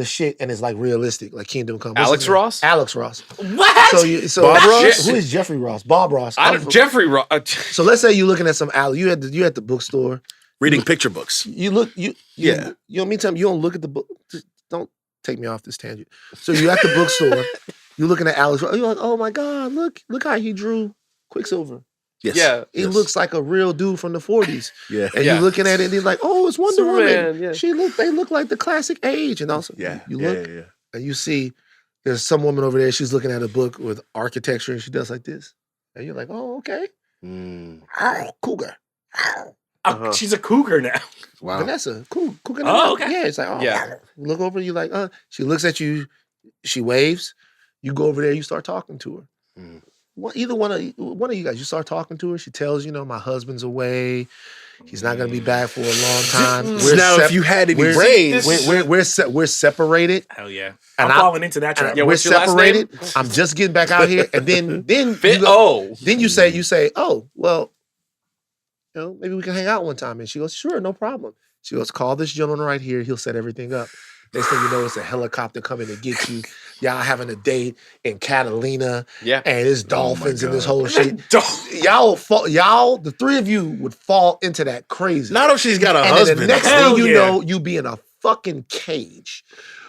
shit and it's like realistic, like Kingdom Come? Alex Ross? Alex Ross. What? So Bob Ross? Who is Jeffrey Ross? Bob Ross. Jeffrey Ross. So let's say you're looking at some Alex. You at the bookstore reading picture books. You know, meantime you don't look at the book. Just don't take me off this tangent. So you're at the bookstore. You're looking at Alex. You're like, oh my God, look how he drew Quicksilver. Yes. Yeah. He looks like a real dude from the 40s. Yeah. And you're looking at it and you're like, oh, it's Wonder Woman. Yeah. They look like the classic age. And also you look and you see there's some woman over there, she's looking at a book with architecture and she does like this. And you're like, oh, okay. Cougar. She's a cougar now. Wow. Vanessa, cougar. Oh, okay. Yeah, it's like, look over, you like, she looks at you, she waves, you go over there, you start talking to her. Either one of you guys, you start talking to her. She tells you, my husband's away. He's not going to be back for a long time. If you had any brains, we're separated. Hell yeah! And I'm falling into that trap. We're separated. I'm just getting back out here, and then you say, oh well, maybe we can hang out one time. And she goes, sure, no problem. She goes, call this gentleman right here. He'll set everything up. Next thing you know, it's a helicopter coming to get you. Y'all having a date in Catalina. Yeah. And it's dolphins and this whole shit. Y'all, the three of you would fall into that crazy. Not if she's got a husband. And the next thing you know, you be in a fucking cage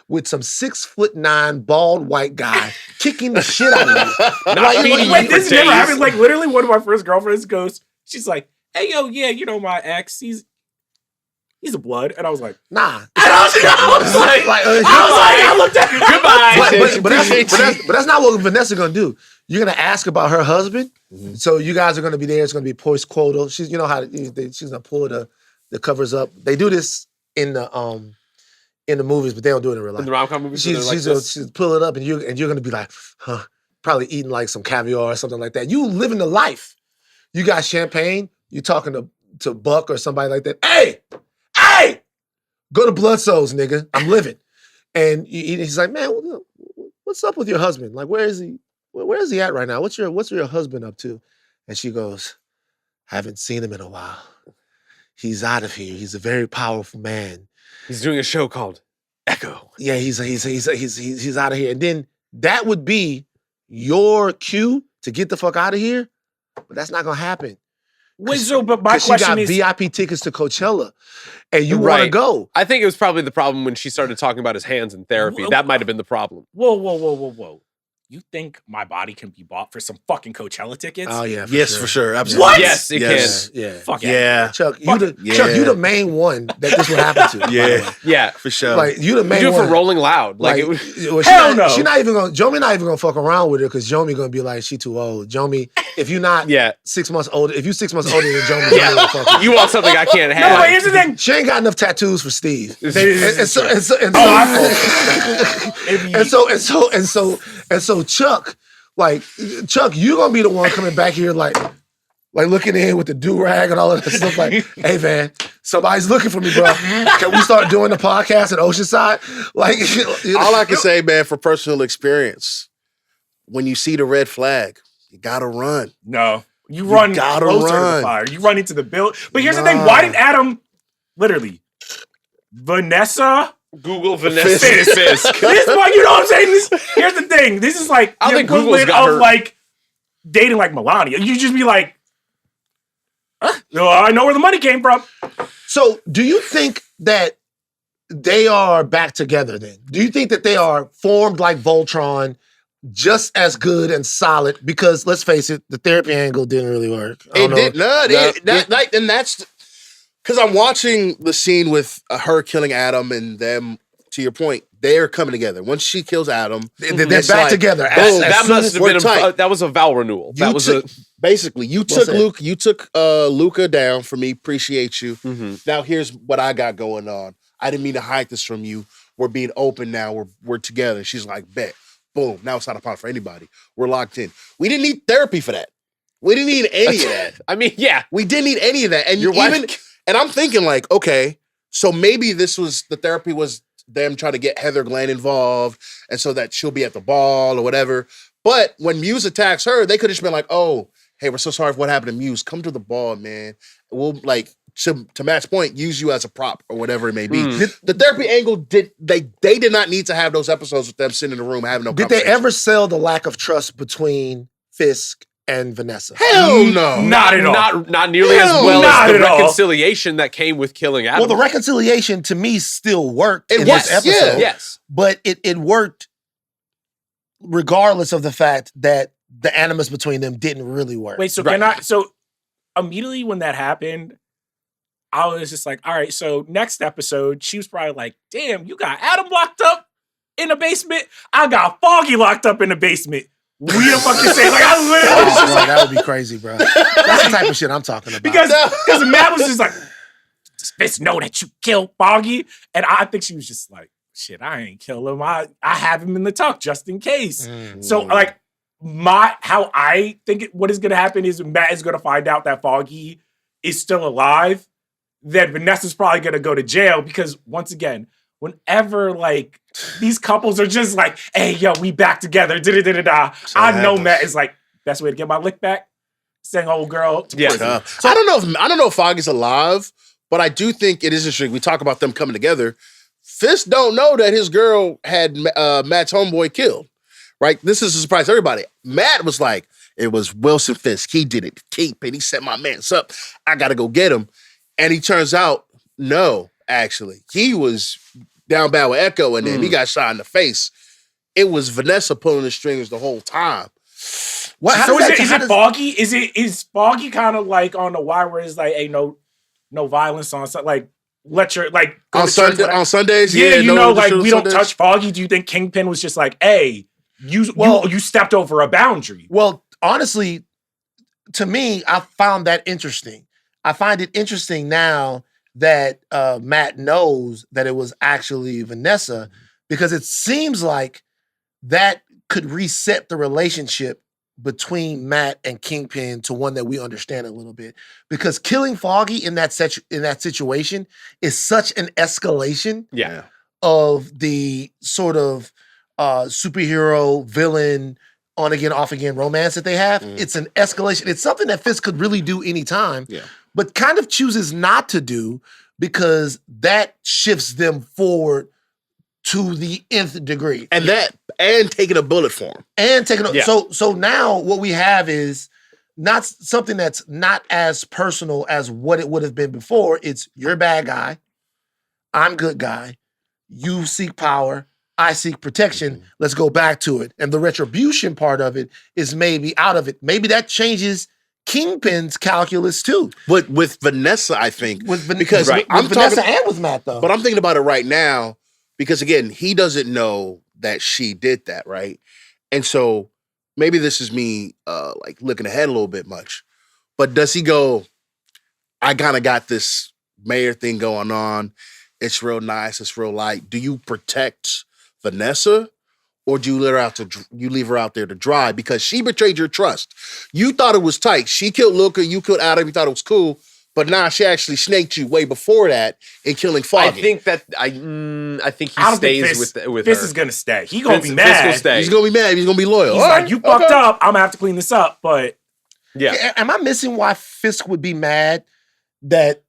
with some 6'9" bald white guy kicking the shit out of you. Wait, this never happened. Like literally, one of my first girlfriends goes, she's like, "Hey, yo, yeah, you know my ex, he's a blood," and I was like, "Nah." And I looked at her. Goodbye. But that's not what Vanessa's gonna do. You're gonna ask about her husband. Mm-hmm. So you guys are gonna be there. It's gonna be post quotal. She's, you know how she's gonna pull the covers up. They do this in the movies, but they don't do it in real life. In the rom-com movies, she's pull it up, and you're gonna be like, huh, probably eating like some caviar or something like that. You living the life. You got champagne. You talking to Buck or somebody like that. Hey, go to Blood Souls, nigga. I'm living. And he's like, man, what's up with your husband? Like, where is he? Where is he at right now? What's your husband up to? And she goes, haven't seen him in a while. He's out of here. He's a very powerful man. He's doing a show called Echo. Yeah, he's out of here. And then that would be your cue to get the fuck out of here. But that's not gonna happen. Wait, so but my question is, she got VIP tickets to Coachella, and you want to go. I think it was probably the problem when she started talking about his hands in therapy. That might have been the problem. Whoa. You think my body can be bought for some fucking Coachella tickets? Oh yeah, for sure, absolutely. What? Yes, it can. Yeah, fuck yeah. Chuck, you the main one that this would happen to. Yeah, for sure. Like you the main you do it one for Rolling Loud. Hell no. Jomi not even gonna fuck around with her because Jomi gonna be like, she too old. Jomi, if you're not 6 months older, if you 6 months older than Jomi, you want something I can't have. No, but here's the thing. She ain't got enough tattoos for Steve. So Chuck. Like, Chuck, you gonna be the one coming back here like looking in with the do-rag and all of that stuff like, hey man, somebody's looking for me, bro. Can we start doing the podcast at Oceanside? Like, all I can say, man, for personal experience, when you see the red flag, you gotta run. No. You run closer to the fire. You run into the build. But here's the thing, why didn't Adam literally Vanessa Google Vanessa Fisk. This is why, you know what I'm saying? Here's the thing. This is like the equivalent of like dating like Melania. You just be like, no, I know where the money came from. So do you think that they are back together then? Do you think that they are formed like Voltron, just as good and solid? Because let's face it, the therapy angle didn't really work. And that's because I'm watching the scene with her killing Adam and them, to your point, they're coming together. Once she kills Adam, they're back together. That must have been that was a vow renewal. Basically, you took Luca down for me. Appreciate you. Mm-hmm. Now here's what I got going on. I didn't mean to hide this from you. We're being open now. We're together. She's like, bet. Boom. Now it's not a problem for anybody. We're locked in. We didn't need therapy for that. We didn't need any of that. I mean, yeah. We didn't need any of that. And and I'm thinking like, okay, so maybe the therapy was them trying to get Heather Glenn involved and so that she'll be at the ball or whatever. But when Muse attacks her, they could have just been like, oh, hey, we're so sorry for what happened to Muse. Come to the ball, man. We'll to Matt's point, use you as a prop or whatever it may be. The therapy angle they did not need to have those episodes with them sitting in the room having no conversation. Did they ever sell the lack of trust between Fisk and Vanessa? Hell no. Not at all. Not nearly as well as the reconciliation that came with killing Adam. Well, the reconciliation to me still worked in this episode. Yes. But it worked regardless of the fact that the animus between them didn't really work. Wait, so immediately when that happened, I was just like, all right, so next episode, she was probably like, damn, you got Adam locked up in the basement? I got Foggy locked up in the basement. We the fucking same. Like, I literally that would be crazy, bro. That's the type of shit I'm talking about. Because Matt was just like, does Fisk know that you killed Foggy? And I think she was just like, shit, I ain't kill him. I have him in the tuck just in case. So like how I think what is going to happen is Matt is going to find out that Foggy is still alive. Then Vanessa's probably going to go to jail because once again, whenever like these couples are just like, hey, yo, we back together, I know Matt is like, best way to get my lick back, saying old girl. To prison. So I don't know if Foggy's alive, but I do think it is interesting. We talk about them coming together. Fisk don't know that his girl had Matt's homeboy killed. Right? This is a surprise to everybody. Matt was like, it was Wilson Fisk. He did it. Kingpin. He set my mans up. I got to go get him. And he turns out, no, actually. He was down bad with Echo, and then he got shot in the face. It was Vanessa pulling the strings the whole time. What? So is it Foggy? Is Foggy kind of like on the wire where it's like, hey, no violence on like let your like on Sundays? Yeah, you know, like we don't touch Foggy. Do you think Kingpin was just like, hey, you stepped over a boundary? Well, honestly, to me, I found that interesting. I find it interesting now that Matt knows that it was actually Vanessa, because it seems like that could reset the relationship between Matt and Kingpin to one that we understand a little bit. Because killing Foggy in that situation is such an escalation of the sort of superhero villain on again, off again romance that they have. It's an escalation. It's something that Fisk could really do anytime, but kind of chooses not to do because that shifts them forward to the nth degree. And taking a bullet for him. So now what we have is not something that's not as personal as what it would have been before. It's you're a bad guy, I'm good guy, you seek power, I seek protection. Let's go back to it. And the retribution part of it is maybe out of it. Maybe that changes Kingpin's calculus too. But with Vanessa, I think. Because I'm Vanessa and with Matt, though. But I'm thinking about it right now because, again, he doesn't know that she did that, right? And so maybe this is me like looking ahead a little bit much. But does he go, I kind of got this mayor thing going on. It's real nice. It's real light. Do you protect Vanessa, or do you leave her out there to dry because she betrayed your trust? You thought it was tight. She killed Luca, you killed Adam, you thought it was cool, but now she actually snaked you way before that in killing Foggy. I think he stays with her. Fisk is gonna stay. He's gonna be mad. He's gonna be mad. He's gonna be loyal. He's like, you fucked up. I'm gonna have to clean this up. But am I missing why Fisk would be mad that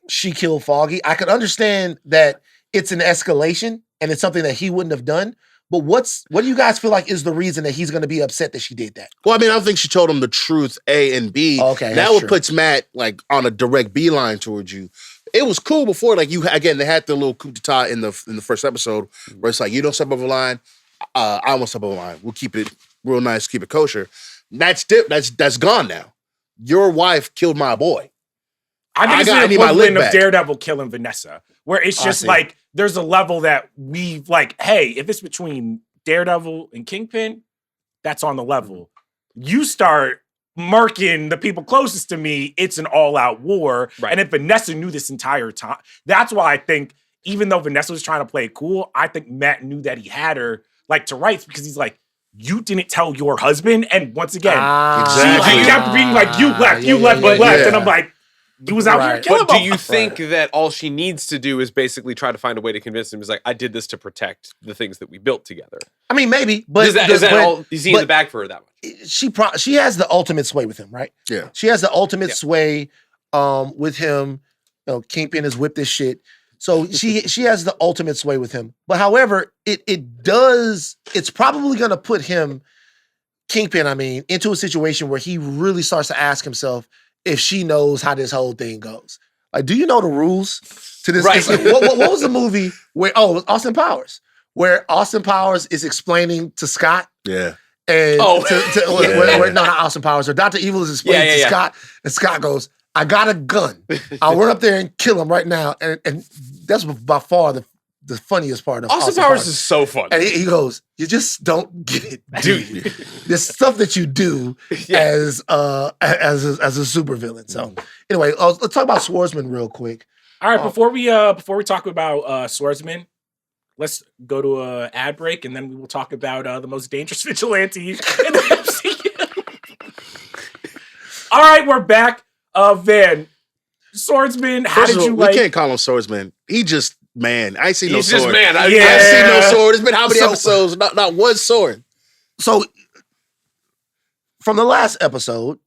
she killed Foggy? I could understand that it's an escalation and it's something that he wouldn't have done. But what do you guys feel like is the reason that he's going to be upset that she did that? Well, I mean, I don't think she told him the truth, A and B. Okay, now it puts Matt like on a direct beeline towards you. It was cool before, like they had the little coup d'etat in the first episode where it's like, you don't step over the line, I won't step over the line. We'll keep it real nice, keep it kosher. That's gone now. Your wife killed my boy. I think it's the equivalent of Daredevil killing Vanessa, where it's just like there's a level that we've like, hey, if it's between Daredevil and Kingpin, that's on the level. You start marking the people closest to me, it's an all-out war. Right. And if Vanessa knew this entire time, that's why I think, even though Vanessa was trying to play it cool, I think Matt knew that he had her like to rights because he's like, you didn't tell your husband. And once again, he kept being like, you left. And I'm like, he was out here killing. But do you think that all she needs to do is basically try to find a way to convince him? Is like, I did this to protect the things that we built together. I mean, maybe, but is that all? Is he in the bag for her that much? She has the ultimate sway with him, right? Yeah, she has the ultimate sway with him. You know, Kingpin has whipped this shit, so she has the ultimate sway with him. But however, it's probably going to put him, Kingpin, into a situation where he really starts to ask himself if she knows how this whole thing goes. Like, do you know the rules to this? Right. What was the movie where, it was Austin Powers, where Austin Powers is explaining to Scott. Yeah. And not Austin Powers, or Dr. Evil is explaining to Scott, and Scott goes, I got a gun. I'll run up there and kill him right now. And that's by far the funniest part of Austin Powers is so fun. And he goes, you just don't get it, dude. There's stuff that you do as a supervillain. So anyway, let's talk about Swordsman real quick. All right, before we talk about Swordsman, let's go to an ad break, and then we will talk about the most dangerous vigilante in the MCU. All right, we're back. Van, Swordsman, how did you like? We can't call him Swordsman. He just, man, I see no sword. He's just man. I see no sword. It's been how many episodes? Not one sword. So, from the last episode,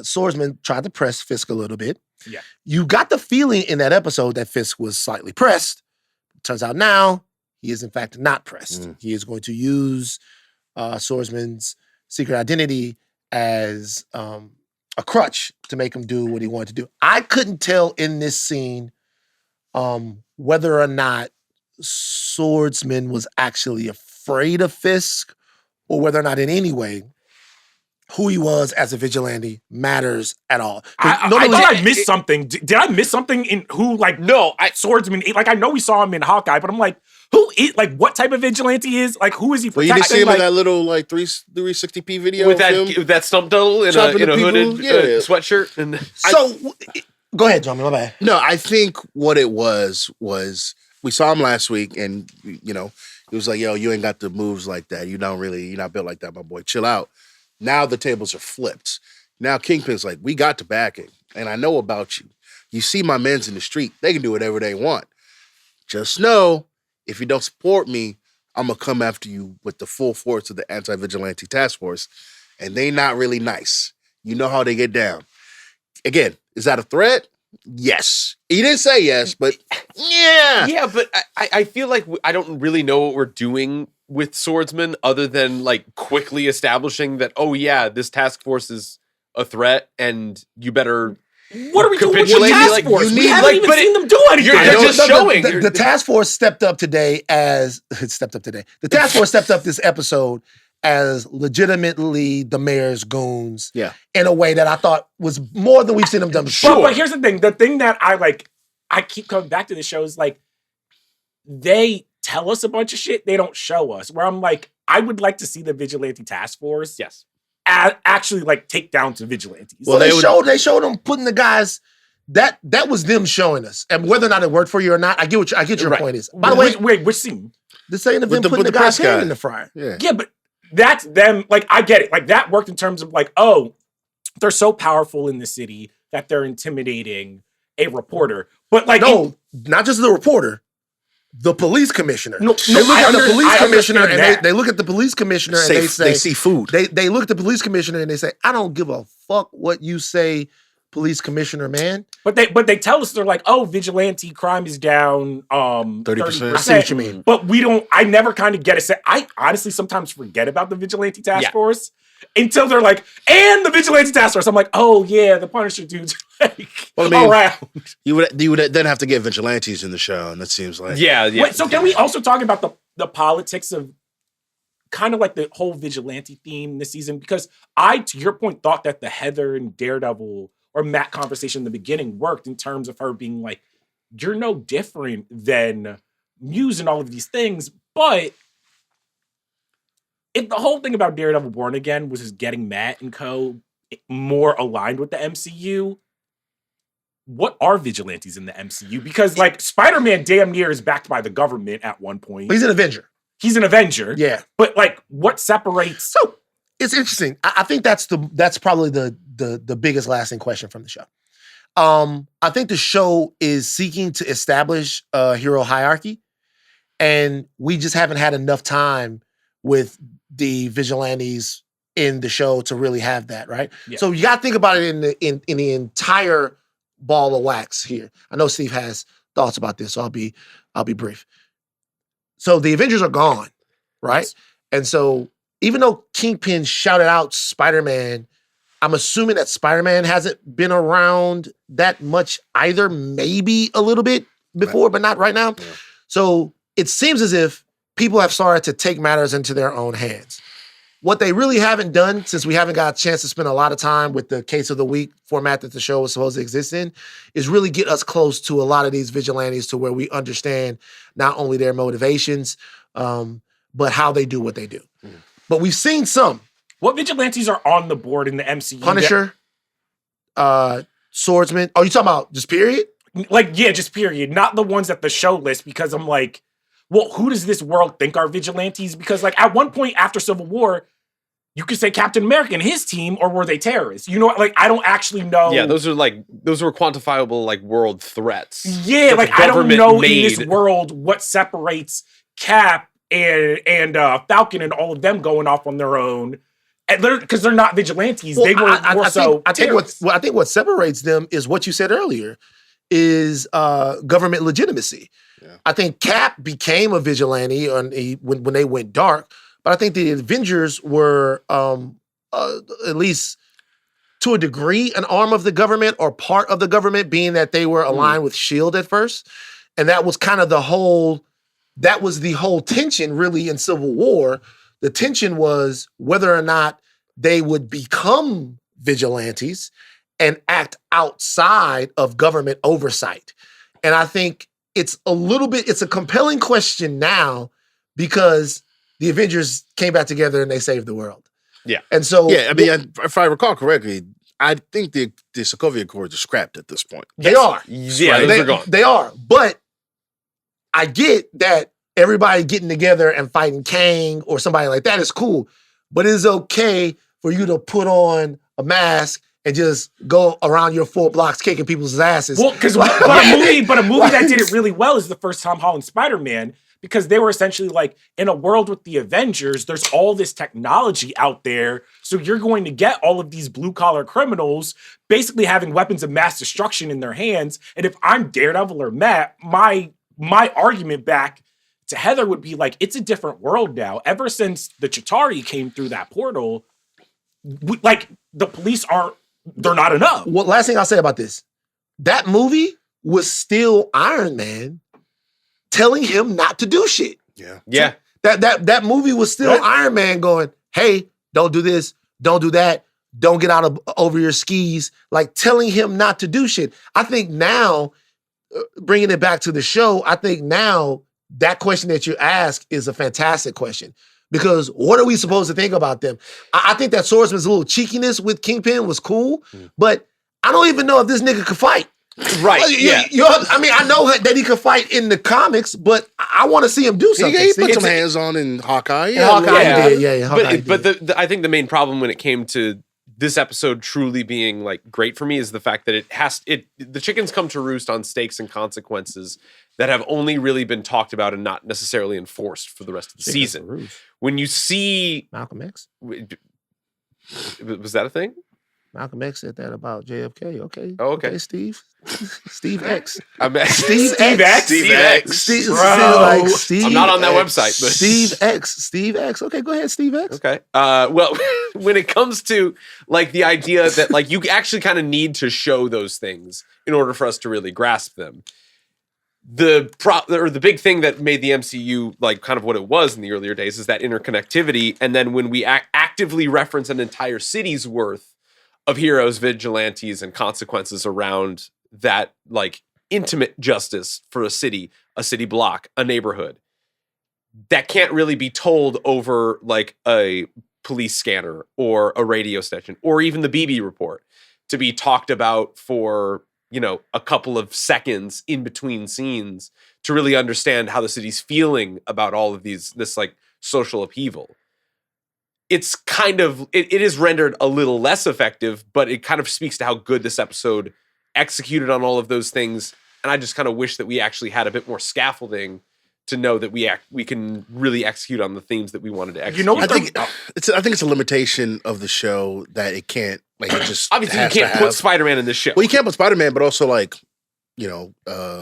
Swordsman tried to press Fisk a little bit. Yeah. You got the feeling in that episode that Fisk was slightly pressed. Turns out now he is in fact not pressed. He is going to use Swordsman's secret identity as a crutch to make him do what he wanted to do. I couldn't tell in this scene whether or not Swordsman was actually afraid of Fisk or whether or not in any way who he was as a vigilante matters at all. I thought I missed something. Did I miss something in who, like, Swordsman, like, I know we saw him in Hawkeye, but I'm like, who is, like, what type of vigilante is, like, who is he protecting? Well, you didn't see him in that little, like, 360p video with that stump double in a hooded sweatshirt. And go ahead, Jomi, my bad. No, I think what it was we saw him last week, and, you know, he was like, yo, you ain't got the moves like that. You're not built like that, my boy. Chill out. Now the tables are flipped. Now Kingpin's like, we got the backing, and I know about you. You see my men's in the street. They can do whatever they want. Just know, if you don't support me, I'm going to come after you with the full force of the anti-vigilante task force, and they not really nice. You know how they get down. Again, is that a threat? Yes. He didn't say yes, but yeah. Yeah, but I feel like I don't really know what we're doing with Swordsman other than like quickly establishing that, oh yeah, this task force is a threat and you better what are we doing with the task force? We haven't even seen them do anything. They're just showing. The task force stepped up today The task force stepped up this episode as legitimately the mayor's goons in a way that I thought was more than we've seen them done before. But here's the thing. The thing that I keep coming back to the show is like, they tell us a bunch of shit, they don't show us. Where I'm like, I would like to see the vigilante task force actually like take down some vigilantes. Well, they showed them putting the guys, that was them showing us. And whether or not it worked for you or not, I get your point is. By the way, wait, which scene? The saying of them putting the guy's hand in the fryer. Yeah, but that's them. Like, I get it. Like, that worked in terms of like, oh, they're so powerful in the city that they're intimidating a reporter. But like, no, not just the reporter, the police commissioner. They look at the police commissioner and they look at the police commissioner and they say, they see food. They look at the police commissioner and they say, I don't give a fuck what you say, police commissioner, man. But they tell us, they're like, oh, vigilante crime is down 30%. I see what you mean. But I never kind of get it. I honestly sometimes forget about the vigilante task force until they're like, and the vigilante task force. I'm like, oh yeah, the Punisher dudes like around. You would then have to get vigilantes in the show, and that seems like Wait, so can we also talk about the politics of kind of like the whole vigilante theme this season? Because I, to your point, thought that the Heather and Daredevil or Matt conversation in the beginning worked in terms of her being like, you're no different than Muse and all of these things. But if the whole thing about Daredevil Born Again was just getting Matt and co more aligned with the MCU, what are vigilantes in the MCU? Because like Spider-Man damn near is backed by the government at one point. He's an Avenger. He's an Avenger. Yeah. But like, what separates? So it's interesting. I think that's probably the biggest lasting question from the show. I think the show is seeking to establish a hero hierarchy, and we just haven't had enough time with the vigilantes in the show to really have that, right? Yeah. So you got to think about it in the entire ball of wax here. I know Steve has thoughts about this, so I'll be brief. So the Avengers are gone, right? Yes. And so even though Kingpin shouted out Spider-Man, I'm assuming that Spider-Man hasn't been around that much either, maybe a little bit before, but not right now. Yeah. So it seems as if people have started to take matters into their own hands. What they really haven't done, since we haven't got a chance to spend a lot of time with the Case of the Week format that the show was supposed to exist in, is really get us close to a lot of these vigilantes to where we understand not only their motivations, but how they do what they do. Mm. But we've seen some. What vigilantes are on the board in the MCU? Punisher, Swordsman. Oh, you talking about just period? Like, yeah, just period. Not the ones at the show list, because I'm like, well, who does this world think are vigilantes? Because like at one point after Civil War, you could say Captain America and his team, or were they terrorists? You know, like I don't actually know. Yeah, those were quantifiable like world threats. Yeah, like I don't know in this world what separates Cap and Falcon and all of them going off on their own Because they're not vigilantes. They were more so. I think what separates them is what you said earlier, is government legitimacy. Yeah. I think Cap became a vigilante when they went dark, but I think the Avengers were at least to a degree an arm of the government or part of the government, being that they were aligned with S.H.I.E.L.D. at first, and that was kind of the whole tension really in Civil War. The tension was whether or not they would become vigilantes and act outside of government oversight. And I think it's a compelling question now because the Avengers came back together and they saved the world. Yeah. And so... Yeah, I mean, if I recall correctly, I think the Sokovia Accords are scrapped at this point. They are. Yeah, those are gone. They are. But I get that everybody getting together and fighting Kang or somebody like that is cool, but it's okay for you to put on a mask and just go around your 4 blocks kicking people's asses. Well, because but a movie that did it really well is the first Tom Holland Spider-Man, because they were essentially like, in a world with the Avengers, there's all this technology out there, so you're going to get all of these blue-collar criminals basically having weapons of mass destruction in their hands, and if I'm Daredevil or Matt, my argument back to Heather would be like, it's a different world now. Ever since the Chitauri came through that portal, the police they're not enough. Well, last thing I'll say about this, that movie was still Iron Man telling him not to do shit. Yeah. Yeah. That movie was still Iron Man going, hey, don't do this, don't do that, don't get out over your skis, like telling him not to do shit. I think now, bringing it back to the show, I think now that question that you ask is a fantastic question. Because what are we supposed to think about them? I think that Swordsman's little cheekiness with Kingpin was cool, but I don't even know if this nigga could fight. Right. I know that he could fight in the comics, but I want to see him do something. He put some hands on in Hawkeye. Hawkeye. I think the main problem when it came to this episode truly being like great for me is the fact that the chickens come to roost on stakes and consequences that have only really been talked about and not necessarily enforced for the rest of the season. When you see Malcolm X, was that a thing? Malcolm X said that about JFK. Okay. Oh, okay. Steve X. Steve X. Steve I'm not on that website, but Steve X. Okay, go ahead, Steve X. Okay. Well, when it comes to like the idea that like you actually kind of need to show those things in order for us to really grasp them. The big thing that made the MCU like kind of what it was in the earlier days is that interconnectivity, and then when we actively reference an entire city's worth of heroes, vigilantes, and consequences around that like intimate justice for a city block, a neighborhood, that can't really be told over like a police scanner or a radio station or even the BB report to be talked about for, you know, a couple of seconds in between scenes to really understand how the city's feeling about all of this like social upheaval. It's kind of, it is rendered a little less effective, but it kind of speaks to how good this episode executed on all of those things. And I just kind of wish that we actually had a bit more scaffolding to know that we can really execute on the themes that we wanted to execute. You know what? I think it's a limitation of the show that it can't, like, it just obviously you can't put Spider-Man in this show. Well, you can't put Spider-Man, but also like, you know,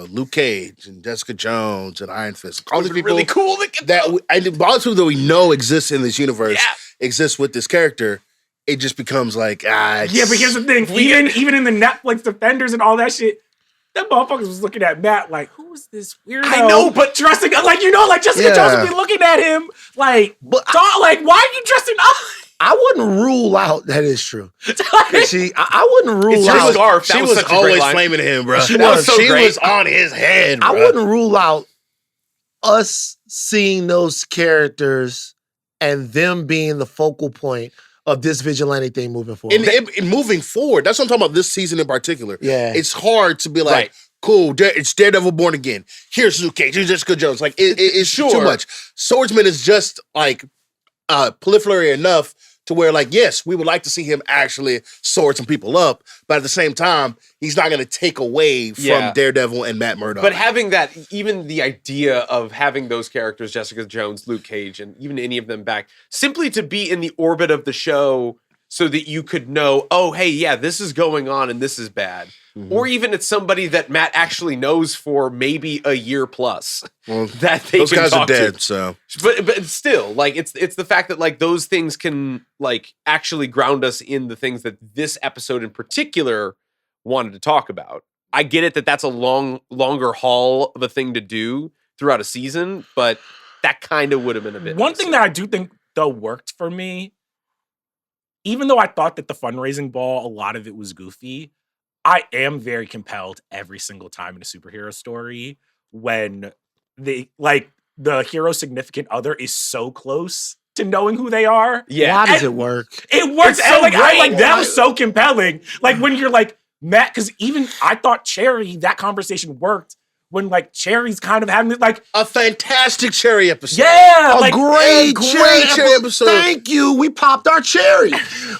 Luke Cage and Jessica Jones and Iron Fist. All these people really cool all the people that we know exist in this universe exist with this character. It just becomes like but here's the thing: even in the Netflix Defenders and all that shit, that motherfuckers was looking at Matt like, who is this weirdo? I know, but dressing like Jessica Jones would be looking at him like, why are you dressing up? I wouldn't rule out that is true. I wouldn't rule out. Scarf. She was always flaming him, bro. She was on his head. Bro. I wouldn't rule out us seeing those characters and them being the focal point of this vigilante thing moving forward. In moving forward, that's what I'm talking about. This season in particular. Yeah, it's hard to be like, cool. It's Daredevil Born Again. Here's Luke Cage. Here's Jessica Jones. Like it's too much. Swordsman is just like proliferary enough to to where, like, yes, we would like to see him actually sword some people up, but at the same time, he's not going to take away from Daredevil and Matt Murdock. But having that, even the idea of having those characters, Jessica Jones, Luke Cage, and even any of them back, simply to be in the orbit of the show so that you could know, oh, hey, yeah, this is going on and this is bad. Mm-hmm. Or even it's somebody that Matt actually knows for maybe a year plus that they those can guys talk are dead, to. So. But still, like, it's the fact that, like, those things can, like, actually ground us in the things that this episode in particular wanted to talk about. I get it that that's a longer haul of a thing to do throughout a season, but that kind of would have been a bit. One thing that I do think, though, worked for me, even though I thought that the fundraising ball, a lot of it was goofy, I am very compelled every single time in a superhero story when the hero's significant other is so close to knowing who they are. Yeah. Why does it work? It works. It's so and, like, great. that was so compelling. Like, when you're like, Matt, because even I thought Cherry, that conversation worked when, like, Cherry's kind of having, like, a fantastic Cherry episode. Yeah, a great cherry episode. Thank you. We popped our cherry.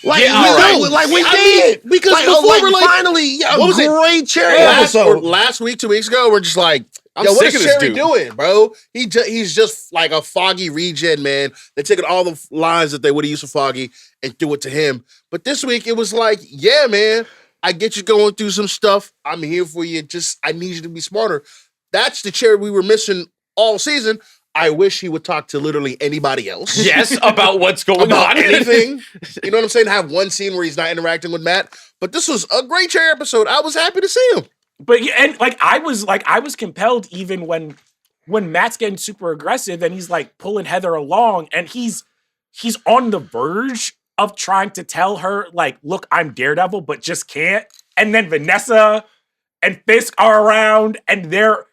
Like, we did. Because like, before we're like, finally, a great cherry episode. Last week, 2 weeks ago, we're just like, I'm what sick is of this Cherry dude. doing, bro? He's just like a Foggy regen, man. They're taking all the lines that they would have used for Foggy and do it to him. But this week, it was like, yeah, man, I get you going through some stuff. I'm here for you. Just, I need you to be smarter. That's the Cherry we were missing all season. I wish he would talk to literally anybody else. Yes, about what's going about on. anything. You know what I'm saying? Have one scene where he's not interacting with Matt. But this was a great Cherry episode. I was happy to see him. But and I was compelled even when Matt's getting super aggressive and he's like pulling Heather along and he's on the verge of trying to tell her, like, look, I'm Daredevil, but just can't. And then Vanessa and Fisk are around and they're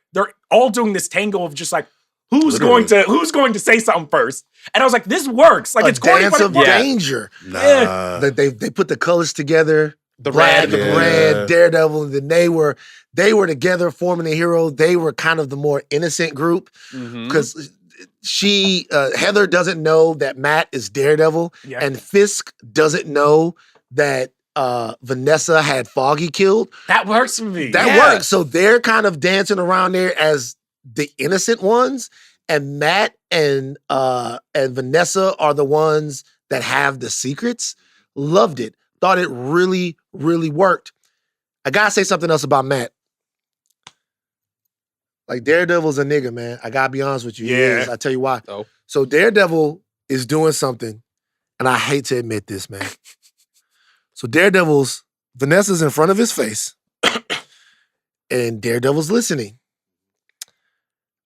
all doing this tango of just like, who's going to say something first? And I was like, this works. Like, it's going dance of danger. Yeah. They put the colors together. The Brad, red. the red, Daredevil, and then they were together forming a hero. They were kind of the more innocent group because Heather doesn't know that Matt is Daredevil, and Fisk doesn't know that Vanessa had Foggy killed. That works for me. That works. So they're kind of dancing around there as the innocent ones, and Matt and Vanessa are the ones that have the secrets. Loved it. Thought it really, really worked. I gotta say something else about Matt. Like, Daredevil's a nigga, man. I gotta be honest with you. He is. I tell you why. Oh. So Daredevil is doing something, and I hate to admit this, man. So Vanessa's in front of his face, and Daredevil's listening.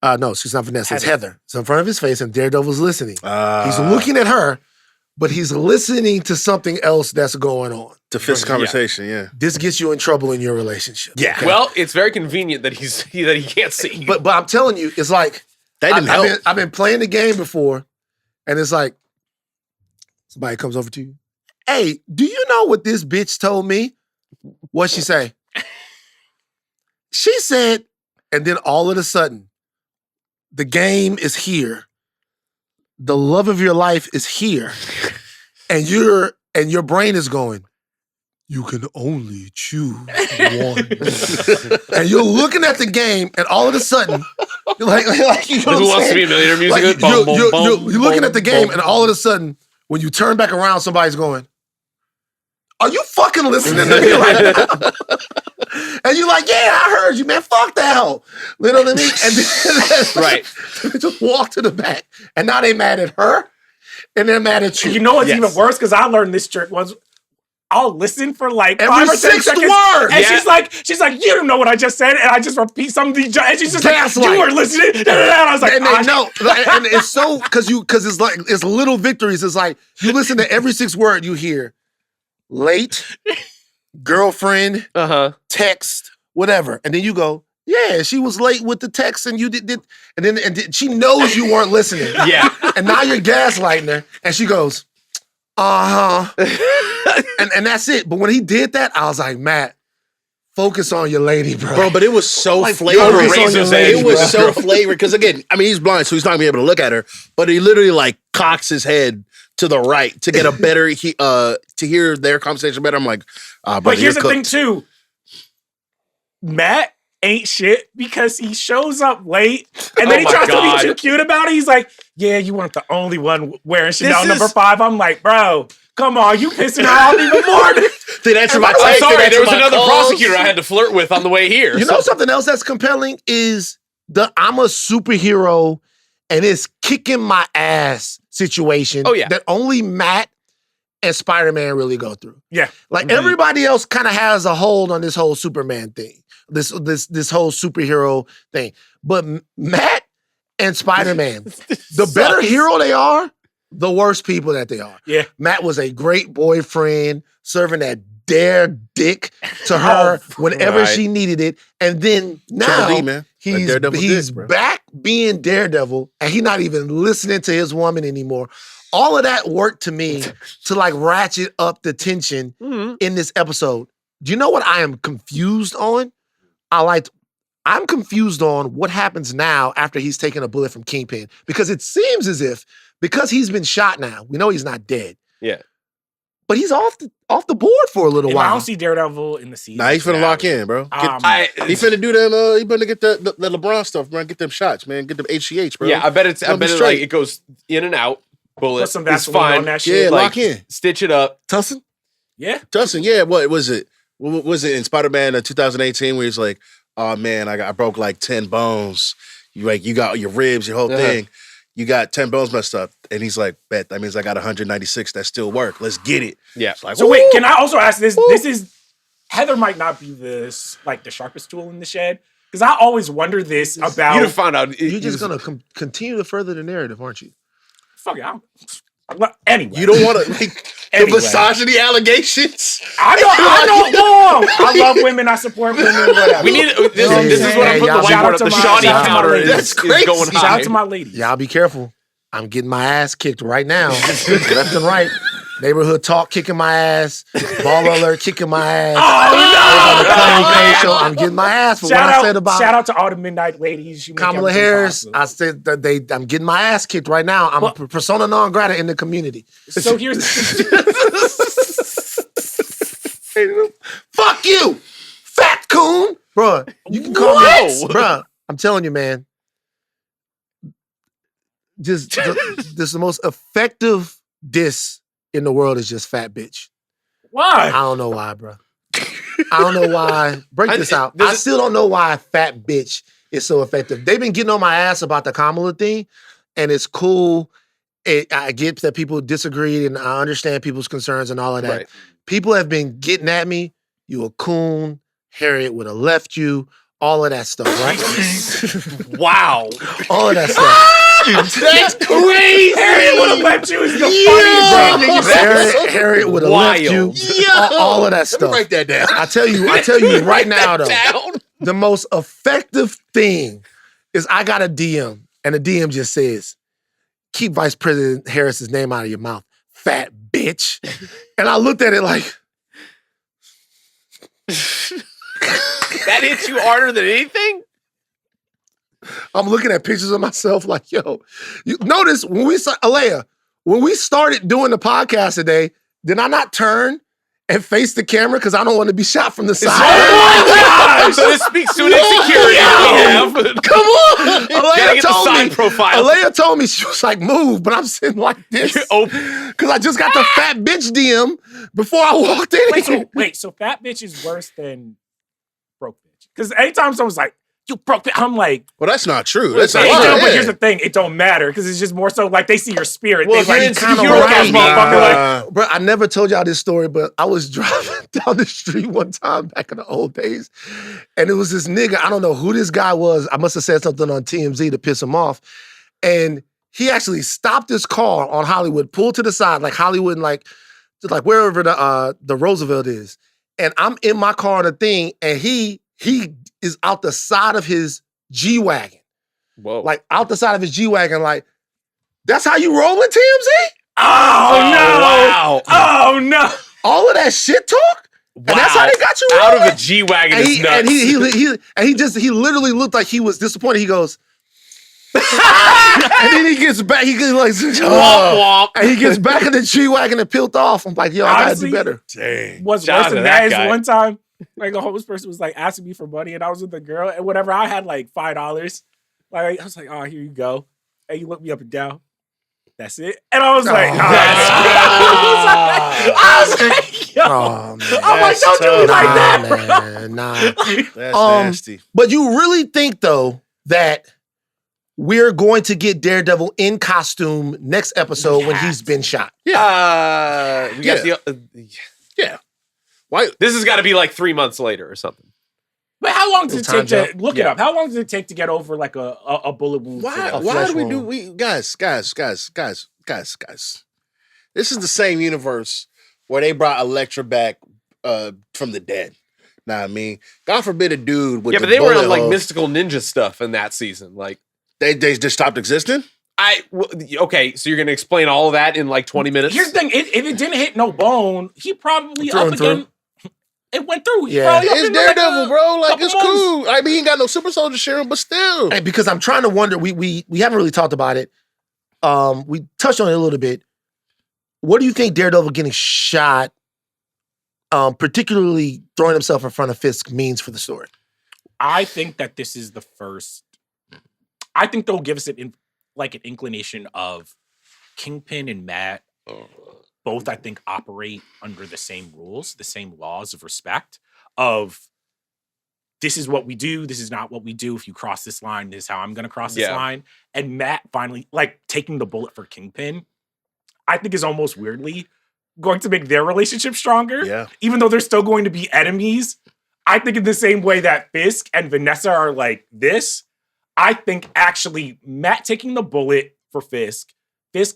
No, she's not Vanessa. It's Heather. It's in front of his face, and Daredevil's listening. He's looking at her, but he's listening to something else that's going on. To Fisk's conversation, yeah. This gets you in trouble in your relationship. Yeah. Okay? Well, it's very convenient that he can't see. But I'm telling you, it's like that didn't help. I've been playing the game before, and it's like somebody comes over to you. Hey, do you know what this bitch told me? What'd she say? She said, and then all of a sudden, the game is here. The love of your life is here. And your brain is going, you can only choose one. And you're looking at the game, and all of a sudden, you're like you know Who wants to be a millionaire music? Like, you're looking at the game, and all of a sudden, when you turn back around, somebody's going, are you fucking listening to me right now? And you're like, yeah, I heard you, man. Fuck the hell. You know what I mean? And then, right. They just walk to the back. And now they mad at her, and they're mad at you. You know what's even worse? Because I learned this trick was I'll listen for like every 5 or 10 6th seconds, word. and she's like, you don't know what I just said, and I just repeat something. And she's just Gaslight. like, you were listening. And I was like, and they know, and it's so because it's like it's little victories. It's like you listen to every 6th word you hear. Late, girlfriend, text, whatever, and then you go, yeah, she was late with the text, and you did and then she knows you weren't listening. Yeah, and now you're gaslighting her, and she goes, and that's it. But when he did that, I was like, Matt, focus on your lady, bro. But it was so flavored. It was so flavored because again, I mean, he's blind, so he's not gonna be able to look at her. But he literally like cocks his head to the right to get a better to hear their conversation better. I'm like, brother, but here's the you're thing too. Matt ain't shit because he shows up late and then he tries to be too cute about it. He's like, yeah, you weren't the only one wearing Chanel number 5. I'm like, bro, come on, you pissing her off even more. I'm sorry, there was another prosecutor I had to flirt with on the way here. You know something else that's compelling is I'm a superhero and it's kicking my ass situation that only Matt and Spider-Man really go through. Yeah. Like everybody else kind of has a hold on this whole Superman thing. This whole superhero thing. But Matt and Spider-Man, the better hero they are, the worse people that they are. Yeah. Matt was a great boyfriend, serving that dare dick to her whenever she needed it. And then now he's back being Daredevil and he's not even listening to his woman anymore. All of that worked to me to like ratchet up the tension in this episode. Do you know what I am confused on? I'm confused on what happens now after he's taken a bullet from Kingpin. Because it seems as if, because he's been shot now, we know he's not dead. Yeah. But he's off the board for a little while. I don't see Daredevil in the season. Nah, he's finna lock in, bro. He finna do them. He finna get the LeBron stuff, man. Get them shots, man. Get them HGH, bro. Yeah, I bet it goes in and out. Bullet. It's fine. On that shit. Yeah, lock in. Stitch it up. Tussin? Yeah. Tussin, yeah. What was it? What was it in Spider-Man 2018 where he's like, oh man, I broke like 10 bones. You got your ribs, your whole thing. You got 10 bones messed up. And he's like, bet, that means I got 196 that still work. Let's get it. Yeah. Like, so wait, can I also ask this? This is, Heather might not be the sharpest tool in the shed. Because I always wonder this about... You found out. You're just going to continue to further the narrative, aren't you? Fuck it. Anyway. You don't want to the misogyny allegations? I know. I love women. I support women. Whatever. We need this is what I'm putting the whiteboard up. The shoddy counter is going high. Shout out to my ladies. Y'all be careful. I'm getting my ass kicked right now. Left and right. Neighborhood talk kicking my ass. Baller alert kicking my ass. I'm getting my ass for what I said about. Shout out to all the midnight ladies. Kamala Harris. I said that I'm getting my ass kicked right now. I'm a persona non grata in the community. So here's fuck you, fat coon, bro. You can call me, bro. I'm telling you, man. This the most effective diss in the world is just fat bitch. Why? I don't know why, bro. I don't know why. Break this out. I still don't know why fat bitch is so effective. They've been getting on my ass about the Kamala thing, and it's cool. I get that people disagree, and I understand people's concerns and all of that. Right. People have been getting at me. You a coon. Harriet would have left you. All of that stuff, right? Wow. All of that stuff. That's crazy. Harriet would have left you. Is the funniest thing. Harriet would have left you. All of that stuff. Write that down. I tell you right now, though, the most effective thing is I got a DM, and the DM just says, keep Vice President Harris's name out of your mouth, fat bitch. And I looked at it like... That hits you harder than anything? I'm looking at pictures of myself like, yo, you notice when Aleya, when we started doing the podcast today, did I not turn and face the camera because I don't want to be shot from the side? Oh my God! So this speaks to an insecurity we have. Come on! Gotta get the side profile. Aleya told me, she was like, move, but I'm sitting like this. Because I just got the fat bitch DM before I walked in. Wait, so fat bitch is worse than broke bitch? Because anytime someone's like, you broke bitch, I'm like... Well, that's not true. That's not true. But here's the thing, it don't matter, because it's just more so like they see your spirit. Well, they like, kind of right. Bro, I never told y'all this story, but I was driving down the street one time back in the old days, and it was this nigga, I don't know who this guy was. I must have said something on TMZ to piss him off. And he actually stopped his car on Hollywood, pulled to the side, like Hollywood, like wherever the Roosevelt is. And I'm in my car on the thing, and he is out the side of his G-Wagon. Whoa. Like, out the side of his G-Wagon, like, that's how you rolling, TMZ? Oh, no. Wow. Oh, no. All of that shit talk? Wow. And that's how they got you out rolling? of a G-Wagon And is nuts. he literally looked like he was disappointed. He goes, And then he gets back. He gets like, Womp womp. and he gets back in the tree wagon and peeled off. I'm like, yo, I gotta do better. Dang. What's Shout out worse to than that that is guy. one time, like a homeless person was like asking me for money, and I was with a girl, and whatever, I had like $5. Like I was like, oh, here you go. And you look me up and down. That's it. And I was like, Oh, I was like, yo. Oh, man. I'm like, don't do me like that, bro. man, nah. That's Um, nasty. But you really think though that we're going to get Daredevil in costume next episode when he's been shot? We got Yeah. Why? this has got to be like 3 months later or something. But how long does it take Time to look it up? How long does it take to get over like a bullet wound? Why? for that? Why do we flesh do? wound. We guys. This is the same universe where they brought Elektra back from the dead. Nah, I mean, God forbid a dude with Yeah, the but they were bullet on like hole- mystical ninja stuff in that season. Like, They just stopped existing. Okay, so you're gonna explain all of that in like 20 minutes? Here's the thing: if it didn't hit no bone, he probably Through up and through. again. It went through. He Yeah. probably up It's into, like, Daredevil, a bro. Like couple it's months. cool. I mean, he ain't got no super soldier serum, but still. Hey, because I'm trying to wonder. We haven't really talked about it. We touched on it a little bit. What do you think Daredevil getting shot, particularly throwing himself in front of Fisk, means for the story? I think that this is the first. I think they'll give us an inclination of Kingpin and Matt. Both, I think, operate under the same rules, the same laws of respect. Of this is what we do. This is not what we do. If you cross this line, this is how I'm going to cross this line. And Matt finally, like, taking the bullet for Kingpin, I think is almost weirdly going to make their relationship stronger. Yeah. Even though they're still going to be enemies. I think in the same way that Fisk and Vanessa are like this, I think actually Matt taking the bullet for Fisk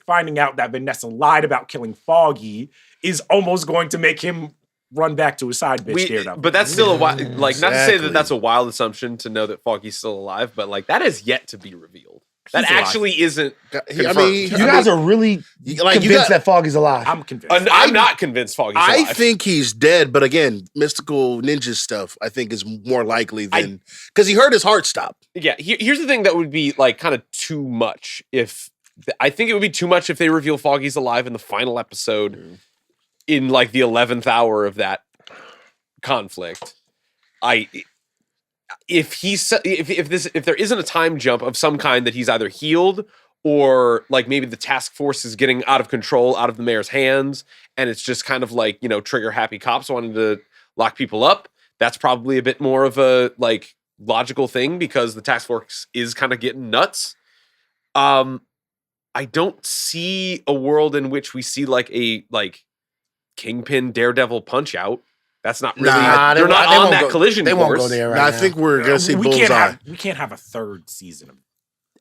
finding out that Vanessa lied about killing Foggy is almost going to make him run back to his side bitch Daredevil. But that's still a wild, like, not to say that Exactly. that's a wild assumption to know that Foggy's still alive, but like that is yet to be revealed. That He's alive. actually isn't. I Confirmed. mean, You guys are really convinced that Foggy's alive. I'm convinced. I'm not convinced Foggy's I alive. think he's dead, but again, mystical ninja stuff I think is more likely than because he heard his heart stop. Yeah, here's the thing that would be like kind of too much if I think it would be too much if they reveal Foggy's alive in the final episode in like the 11th hour of that conflict. If there isn't a time jump of some kind that he's either healed or like maybe the task force is getting out of control out of the mayor's hands and it's just kind of like, you know, trigger happy cops wanting to lock people up, that's probably a bit more of a like logical thing because the task force is kind of getting nuts. I don't see a world in which we see like a Kingpin Daredevil punch out. That's not really. Nah, they're not they on won't that go- collision They won't course. go there right Now, I now. think we're gonna see we Bullseye. can't have a third season of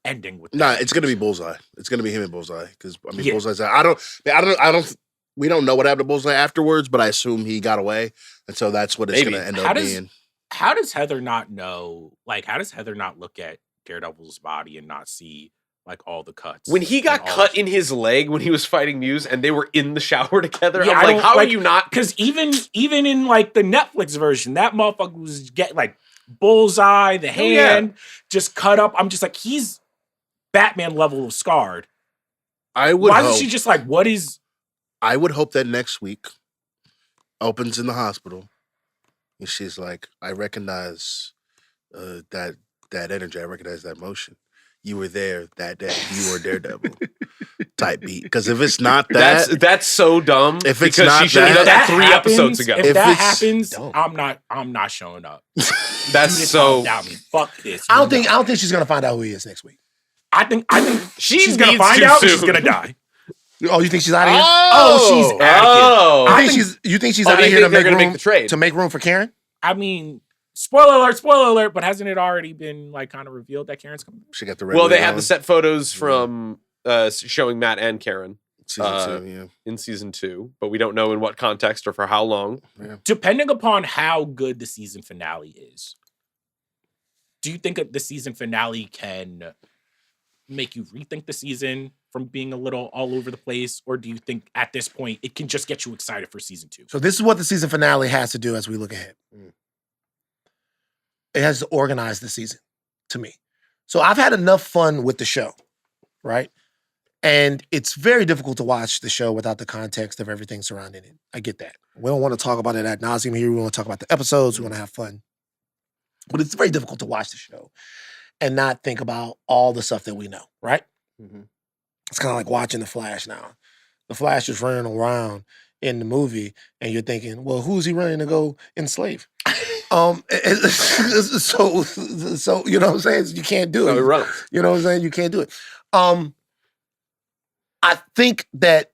ending with Nah, it's gonna be Bullseye. It's gonna be him and Bullseye because I mean, Yeah. Bullseye's. I don't. We don't know what happened to Bullseye afterwards, but I assume he got away, and so that's what it's Maybe. gonna end How up does- being. How does Heather not know? Like, how does Heather not look at Daredevil's body and not see like all the cuts? When he got and all cut the- in his leg when he was fighting Muse and they were in the shower together, Yeah, I'm I like, don't- how are like- you not? Because even in like the Netflix version, that motherfucker was getting like Bullseye, the hand just cut up. I'm just like, he's Batman level of scarred. I would Why hope. is she just like, what is? I would hope that next week opens in the hospital, and she's like, "I recognize that energy. I recognize that motion. You were there that day. You were Daredevil." Type beat. Because if it's not that, That's so dumb. If it's because not she should have that- done that If 3 happens- episodes ago. If If that it's happens, dumb. I'm not showing up. That's Do this so. without me. Fuck this. I don't think she's gonna find out who he is next week. I think She she's gonna needs find to out. And soon. she's gonna die. Oh, you think she's out of here? Oh, she's out Oh, You think she's Oh, out do of you here to think they're make gonna room make the trade? to make room for Karen? I mean, spoiler alert, but hasn't it already been like kind of revealed that Karen's coming? she got the well, they red had the on. set photos from showing Matt and Karen Season 2, yeah. in season 2, but we don't know in what context or for how long. Depending upon how good the season finale is, do you think that the season finale can make you rethink the season from being a little all over the place, or do you think at this point it can just get you excited for season 2? So this is what the season finale has to do as we look ahead. It has to organize the season, to me. So I've had enough fun with the show, right? And it's very difficult to watch the show without the context of everything surrounding it. I get that. We don't want to talk about it ad nauseum here. We want to talk about the episodes. We want to have fun. But it's very difficult to watch the show and not think about all the stuff that we know, right? Mm-hmm. It's kind of like watching The Flash now. The Flash is running around in the movie, and you're thinking, well, who's he running to go enslave? So you know what I'm saying? You can't do it. No, it runs. You know what I'm saying? You can't do it. I think that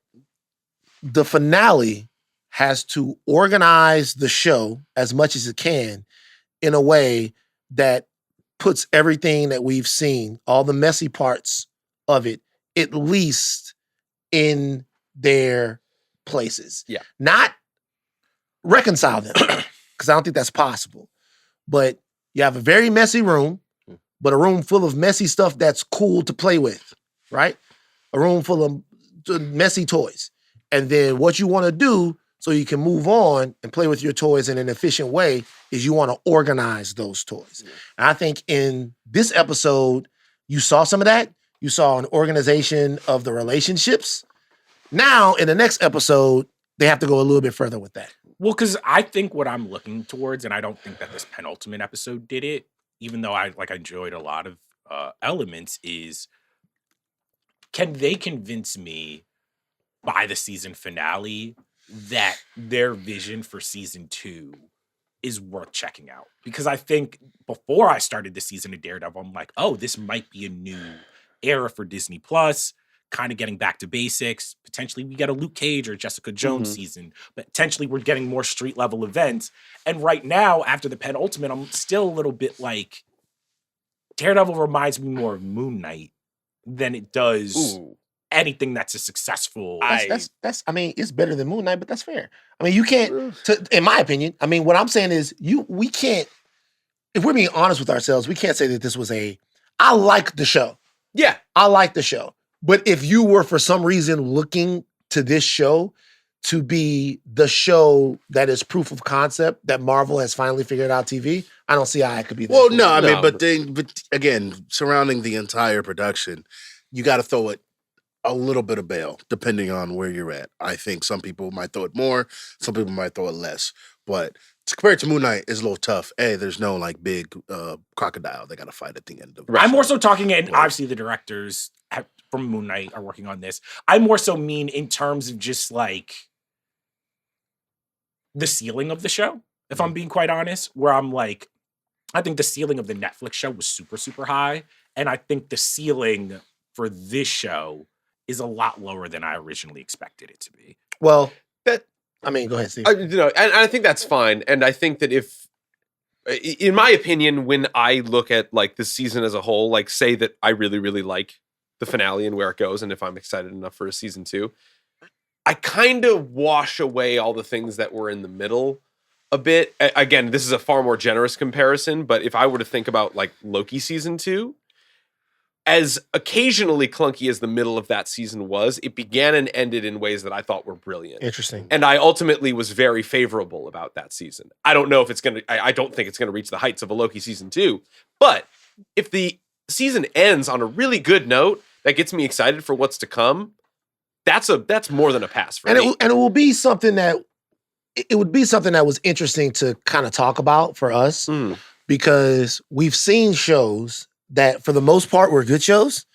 the finale has to organize the show as much as it can in a way that puts everything that we've seen, all the messy parts of it, at least in their places. Yeah. Not reconcile them, because I don't think that's possible. But you have a very messy room, but a room full of messy stuff that's cool to play with, right? A room full of messy toys. And then what you want to do so you can move on and play with your toys in an efficient way is you want to organize those toys. And I think in this episode, you saw some of that. You saw an organization of the relationships. Now, in the next episode, they have to go a little bit further with that. Well, because I think what I'm looking towards, and I don't think that this penultimate episode did it, even though I enjoyed a lot of elements, is can they convince me by the season finale that their vision for season 2 is worth checking out? Because I think before I started the season of Daredevil, I'm like, oh, this might be a new era for Disney Plus, kind of getting back to basics. Potentially we get a Luke Cage or Jessica Jones season, but potentially we're getting more street level events. And right now, after the penultimate, I'm still a little bit like, Daredevil reminds me more of Moon Knight than it does anything that's a successful. That's I mean, it's better than Moon Knight, but that's fair. I mean, you can't, in my opinion, I mean, what I'm saying is we can't, if we're being honest with ourselves, we can't say that this was I like the show. Yeah. I like the show. But if you were for some reason looking to this show to be the show that is proof of concept that Marvel has finally figured out TV, I don't see how it could be that. Well, no, I mean, but again, surrounding the entire production, you got to throw it a little bit of bail, depending on where you're at. I think some people might throw it more, some people might throw it less. But compared to Moon Knight, it's a little tough. There's no like big crocodile they got to fight at the end of it. I'm more so talking, and obviously the directors from Moon Knight are working on this. I more so mean in terms of just like the ceiling of the show, if I'm being quite honest, where I'm like, I think the ceiling of the Netflix show was super, super high. And I think the ceiling for this show is a lot lower than I originally expected it to be. Well, go ahead, Steve. And I think that's fine. And I think that if, in my opinion, when I look at like the season as a whole, like say that I really, really like the finale and where it goes, and if I'm excited enough for a season 2, I kind of wash away all the things that were in the middle a bit. Again, this is a far more generous comparison, but if I were to think about like Loki season 2, as occasionally clunky as the middle of that season was, it began and ended in ways that I thought were brilliant. Interesting. And I ultimately was very favorable about that season. I don't know if it's going to, I don't think it's going to reach the heights of a Loki season 2, but if the season ends on a really good note that gets me excited for what's to come, that's more than a pass for me. And it will be something that, it would be something that was interesting to kind of talk about for us, because we've seen shows that for the most part were good shows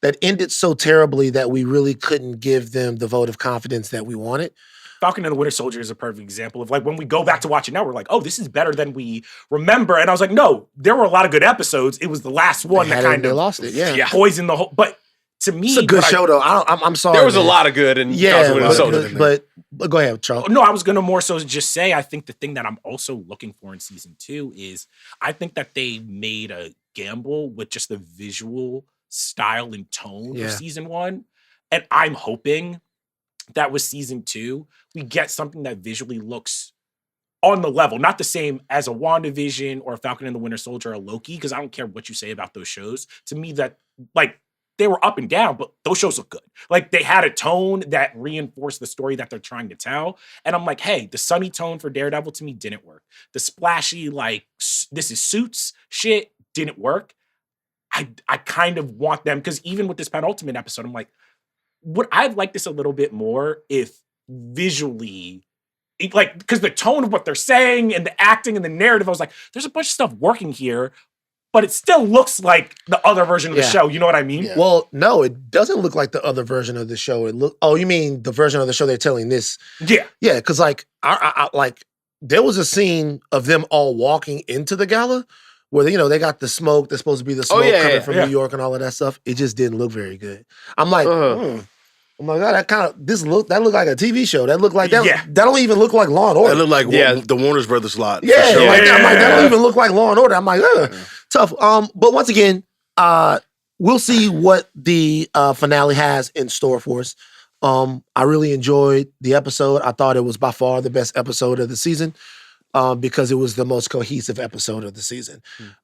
that ended so terribly that we really couldn't give them the vote of confidence that we wanted. Falcon and the Winter Soldier is a perfect example of like when we go back to watch it now, we're like, oh, this is better than we remember. And I was like, no, there were a lot of good episodes. It was the last one that kind of lost it. Yeah. Poisoned the whole. But to me, it's a good show though. I'm sorry. There was a lot of good in Falcon and the Winter Soldier. But go ahead, Charles. No, I was going to more so just say, I think the thing that I'm also looking for in season 2 is I think that they made a gamble with just the visual style and tone of season 1. And I'm hoping that with season 2, we get something that visually looks on the level, not the same as a WandaVision or Falcon and the Winter Soldier or Loki, because I don't care what you say about those shows. To me, that like they were up and down, but those shows look good. Like they had a tone that reinforced the story that they're trying to tell. And I'm like, hey, the sunny tone for Daredevil to me didn't work. The splashy, like, this is Suits shit didn't work. I kind of want them, because even with this penultimate episode, I'm like, would I like this a little bit more if visually, like, because the tone of what they're saying and the acting and the narrative, I was like, there's a bunch of stuff working here, but it still looks like the other version of the show. You know what I mean? Yeah. Well, no, it doesn't look like the other version of the show. Oh, you mean the version of the show they're telling this? Yeah. Yeah, because like, I like, there was a scene of them all walking into the gala where, you know, they got the smoke. There's supposed to be the smoke coming from New York and all of that stuff. It just didn't look very good. I'm like, I'm like, oh, that looked like a TV show. That looked like that. Yeah. That don't even look like Law and Order. That looked like the Warner Brothers lot. Yeah, for sure. like, I'm like, that don't even look like Law and Order. I'm like, tough. But once again, we'll see what the finale has in store for us. I really enjoyed the episode. I thought it was by far the best episode of the season because it was the most cohesive episode of the season.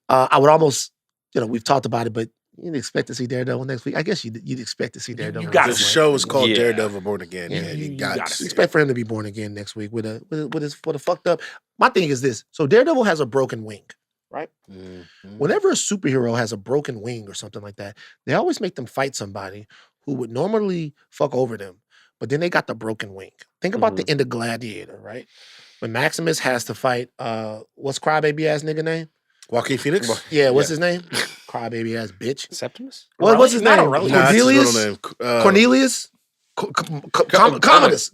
I would almost, you know, we've talked about it, but you'd expect to see Daredevil next week. I guess you'd expect to see Daredevil. The show is called Daredevil Born Again. Yeah, you got to expect for him to be born again next week with a fucked up. My thing is this: so Daredevil has a broken wing, right? Mm-hmm. Whenever a superhero has a broken wing or something like that, they always make them fight somebody who would normally fuck over them, but then they got the broken wing. Think about the end of Gladiator, right? When Maximus has to fight, what's crybaby ass nigga name? Joaquin Phoenix? Yeah, what's his name? Crybaby ass bitch. Septimus? What's his name? Cornelius? Cornelius? Commodus.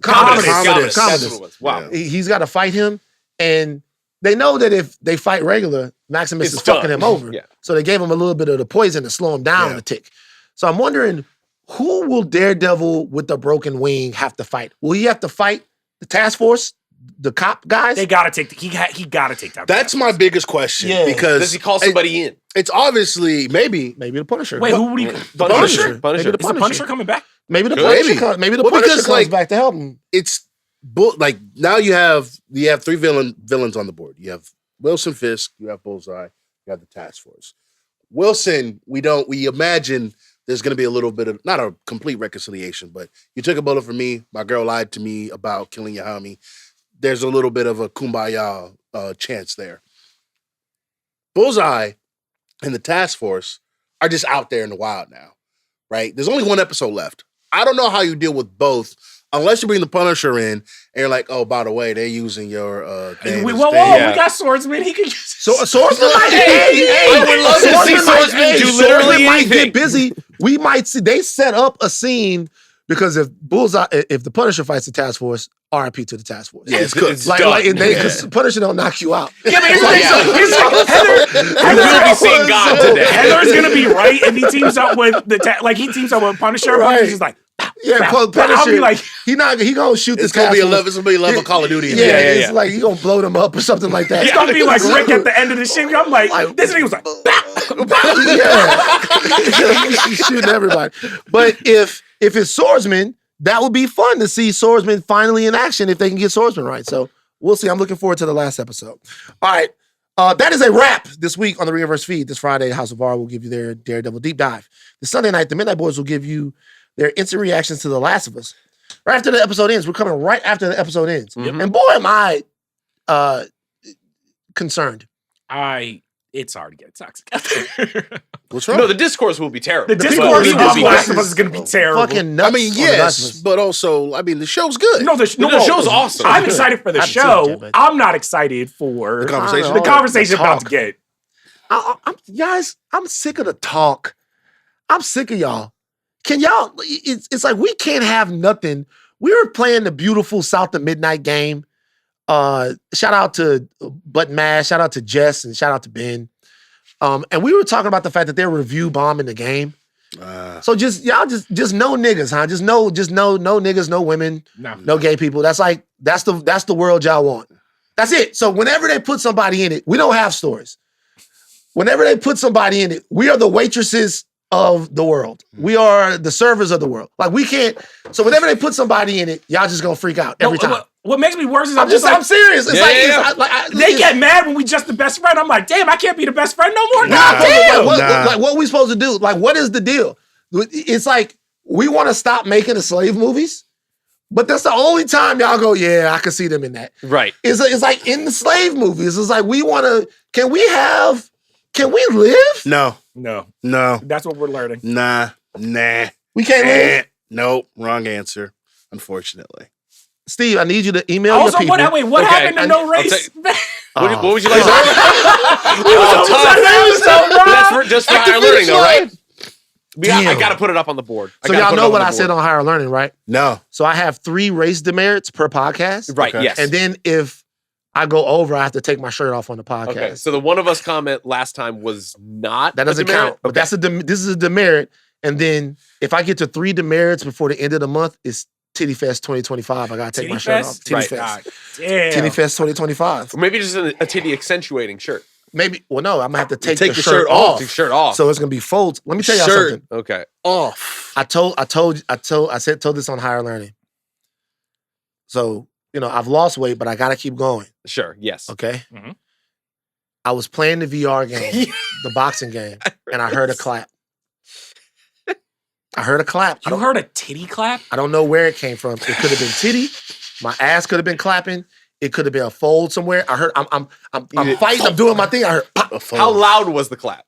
Wow. He's got to fight him, and they know that if they fight regular, Maximus is fucking him over. Yeah. So they gave him a little bit of the poison to slow him down a tick. So I'm wondering, who will Daredevil with the broken wing have to fight? Will he have to fight the task force? The cop guys? They gotta take he gotta take that. That's my biggest question. Yeah. Because does he call somebody in? It's obviously maybe the Punisher. Wait, who would he? The Punisher. Punisher. Maybe the Is the Punisher coming back? Maybe the Punisher. Maybe the Punisher comes back to help him. It's like now you have 3 villains on the board. You have Wilson Fisk, you have Bullseye, you have the task force. Wilson, we imagine there's going to be a little bit of, not a complete reconciliation, but you took a bullet for me. My girl lied to me about killing your homie. There's a little bit of a kumbaya chance there. Bullseye and the task force are just out there in the wild now, right? There's only one episode left. I don't know how you deal with both unless you bring the Punisher in and you're like, oh, by the way, they're using your name. We got Swordsman. He could use Swordsman. I would love to see Swordsman do literally might anything. get busy. We might see. They set up a scene because if the Punisher fights the task force, RIP to the task force. Yeah, it's good. Because Punisher don't knock you out. Yeah, but Heather will be seeing God today. Heather's gonna be right if he teams up with he teams up with Punisher. Right. Punisher's just like, Punisher. I'll be like, he gonna shoot this. It's gonna be 11 Call of Duty. It's like he gonna blow them up or something like that. it's gonna be like Rick at the end of the shit. I'm like this nigga was like, He's shooting everybody. But if it's Swordsman, that would be fun to see Swordsman finally in action if they can get Swordsman right. So we'll see. I'm looking forward to the last episode. All right. That is a wrap this week on the Reverse Feed. This Friday, House of R will give you their Daredevil deep dive. This Sunday night, the Midnight Boys will give you their instant reactions to The Last of Us. Right after the episode ends. We're coming right after the episode ends. Mm-hmm. And boy, am I concerned. It's hard to get toxic out there. What's wrong? No, the discourse will be terrible. The discourse of The Last of Us is going to be terrible. Fucking nuts. I mean, yes, but also, the show's good. No, the show's awesome. I'm excited for the show. I'm not excited for the conversation. The conversation about to get. Guys, I'm sick of the talk. I'm sick of y'all. Can y'all? It's like we can't have nothing. We were playing the beautiful South of Midnight game. Shout out to Button Mash, shout out to Jess, and shout out to Ben. And we were talking about the fact that they're review bombing the game. So just no niggas, huh? Just no niggas, no women, no gay people. That's the world y'all want. That's it. So whenever they put somebody in it, we don't have stories. Whenever they put somebody in it, we are the waitresses of the world. We are the servers of the world. Like we can't. So whenever they put somebody in it, y'all just gonna freak out every time. What makes me worse is I'm serious. It's they get mad when we just the best friend. I'm like, damn, I can't be the best friend no more. Like what are we supposed to do? Like, what is the deal? It's like we want to stop making the slave movies, but that's the only time y'all go, yeah, I can see them in that. Right. It's like in the slave movies. It's like we want to. Can we live? No. No. No. That's what we're learning. Nah. We can't lose. Nope. Wrong answer. Unfortunately. Steve, I need you to email Also, your people. what happened to no race? What would you like to so That's for, just for higher learning, though, right? I got to put it up on the board. So y'all know what I said on higher learning, right? No. So I have 3 race demerits per podcast. Right, Okay. yes. And then if I go over, I have to take my shirt off on the podcast. Okay, so the one of us comment last time was not That doesn't count. But this is a demerit. And then if I get to 3 demerits before the end of the month, it's Titty Fest 2025. I got to take my shirt off. Titty Fest. Damn. Titty Fest 2025. Or maybe just a titty accentuating shirt. Maybe, well, no, I'm going to have to take the shirt shirt off. Take the shirt off. So it's going to be folds. Let me tell y'all Shirt. something. Okay. Off. I told this on higher learning. So, I've lost weight, but I got to keep going. Sure, yes. Okay. Mhm. I was playing the VR game, the boxing game, and I heard a clap. I heard a clap. You heard a titty clap? I don't know where it came from. It could have been titty. My ass could have been clapping. It could have been a fold somewhere. I heard. I'm fighting. I'm doing my thing. I heard. Pop. How loud was the clap?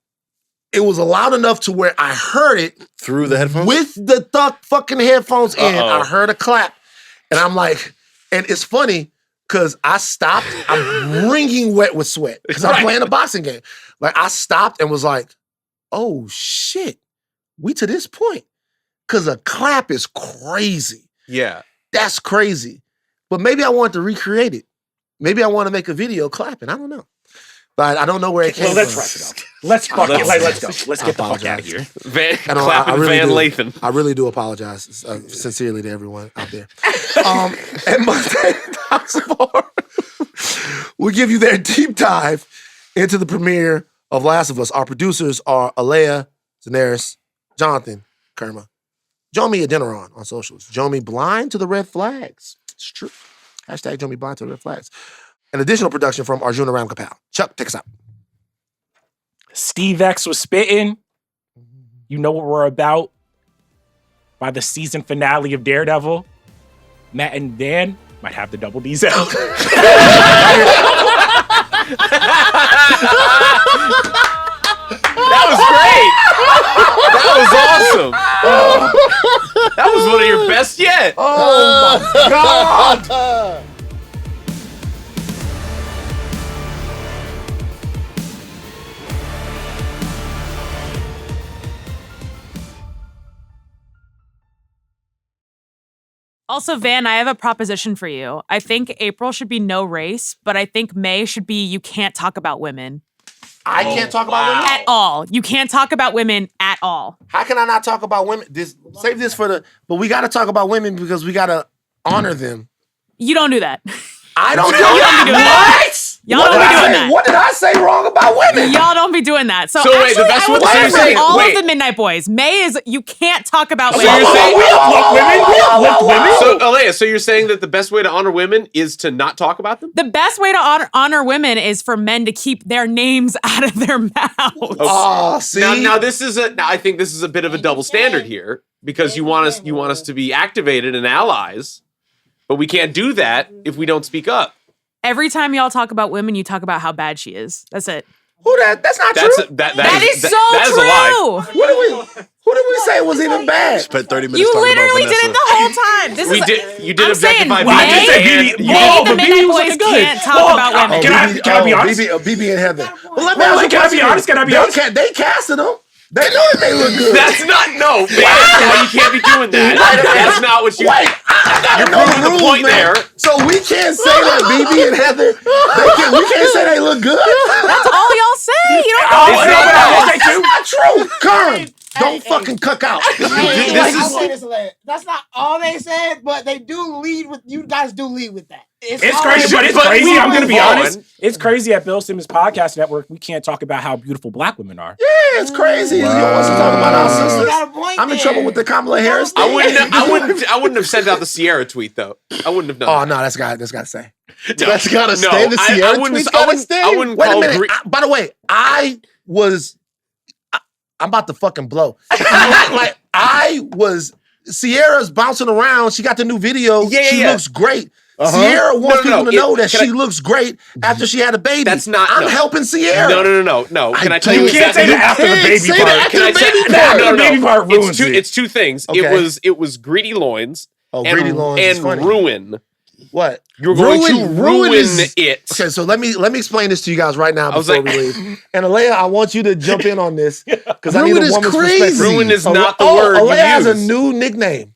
It was loud enough to where I heard it Through the headphones? with the fucking headphones in. Uh-oh. I heard a clap, and I'm like, and it's funny because I stopped. I'm wringing wet with sweat because I'm playing a boxing game. Like I stopped and was like, oh shit, we to this point. Because a clap is crazy. Yeah. That's crazy. But maybe I want to recreate it. Maybe I want to make a video clapping. I don't know. But I don't know where it came Well, let's from. wrap it up. Let's go. Let's get the fuck out of here. Clapping Van Lathan. I really do apologize sincerely to everyone out there. And Monday Bar will give you their deep dive into the premiere of Last of Us. Our producers are Aleya, Zenieris, Jonathan, Kermah, Jomi Adeniran on socials. Jomi blind to the red flags. It's true. Hashtag Jomi blind to the red flags. An additional production from Arjuna Ramgopal. Chuck, take us out. Steve X was spitting. You know what we're about. By the season finale of Daredevil, Matt and Dan might have the double D's out. That was great. That was awesome. That was one of your best yet. Oh my God! Also, Van, I have a proposition for you. I think April should be no race, but I think May should be you can't talk about women. I can't talk about women At all. You can't talk about women at all. How can I not talk about women? Save this for but we got to talk about women because we got to honor them. You don't do that. I don't do Y'all that. don't be doing that. Y'all don't be doing that. What did I say wrong about women? Y'all don't be doing that. So, So wait, actually, the best I would way- so say you're for saying- all wait. of the Midnight Boys, May is you can't talk about So women. you're saying women? So Aleya, so you're saying that the best way to honor women is to not talk about them? The best way to honor women is for men to keep their names out of their mouths. Oh, see? Now I think this is a bit of a double standard here because you want us to be activated and allies, but we can't do that if we don't speak up. Every time y'all talk about women, you talk about how bad she is. That's it. That's not true. That is so that is a lie. true. Who did we say was even bad? Spent 30 minutes You talking literally about Vanessa. did it the whole time. This We is did. You did I'm saying, objectify May, I did say BB. BB. May Whoa, the but Midnight BB was Boys looking good. can't talk about women. Can I be honest? BB and Heather. Well, let me Well, ask you can I be honest? Can I be honest? They casted them. They know that they look good. That's not no. Man, you can't be doing that. That's not what you. Wait, I gotta You're know proving the rules, point man. there. So we can't say that BB and Heather. We can't say they look good. That's all y'all say. You don't Oh, It's no, not but I will say That's too. not true. Kern, don't fucking cuck out. This is- That's not all they said, but they do lead with. You guys do lead with that. It's all crazy, they but it's But crazy. we I'm going to be move on. honest. It's crazy at Bill Simmons Podcast Network. We can't talk about how beautiful black women are. Yeah, it's crazy. You don't want us to talk about our You sisters. got a point I'm in there. trouble with the Kamala Harris thing. I wouldn't have sent out the Sierra tweet though. I wouldn't have done. Oh that. no, that's got to stay. That's gotta No, stay. The Sierra tweet's gotta stay. I wouldn't Wait a call minute. Gre- By the way, I'm about to fucking blow. Sierra's bouncing around. She got the new video. Yeah, she yeah. looks great. Sierra wants people to know that Can she looks great after she had a baby. That's not. I'm helping Sierra. No. Can I tell you? You can't say that after the baby part. Can I say The baby part ruins it. It's two things. Okay. It was greedy loins. Oh, and, greedy loins is and funny. ruin. What? You're going to ruin it. Okay, so let me explain this to you guys right now before we leave. And Aleya, I want you to jump in on this because I need a woman's perspective. Ruin is not the word Aleya you has a use. new nickname.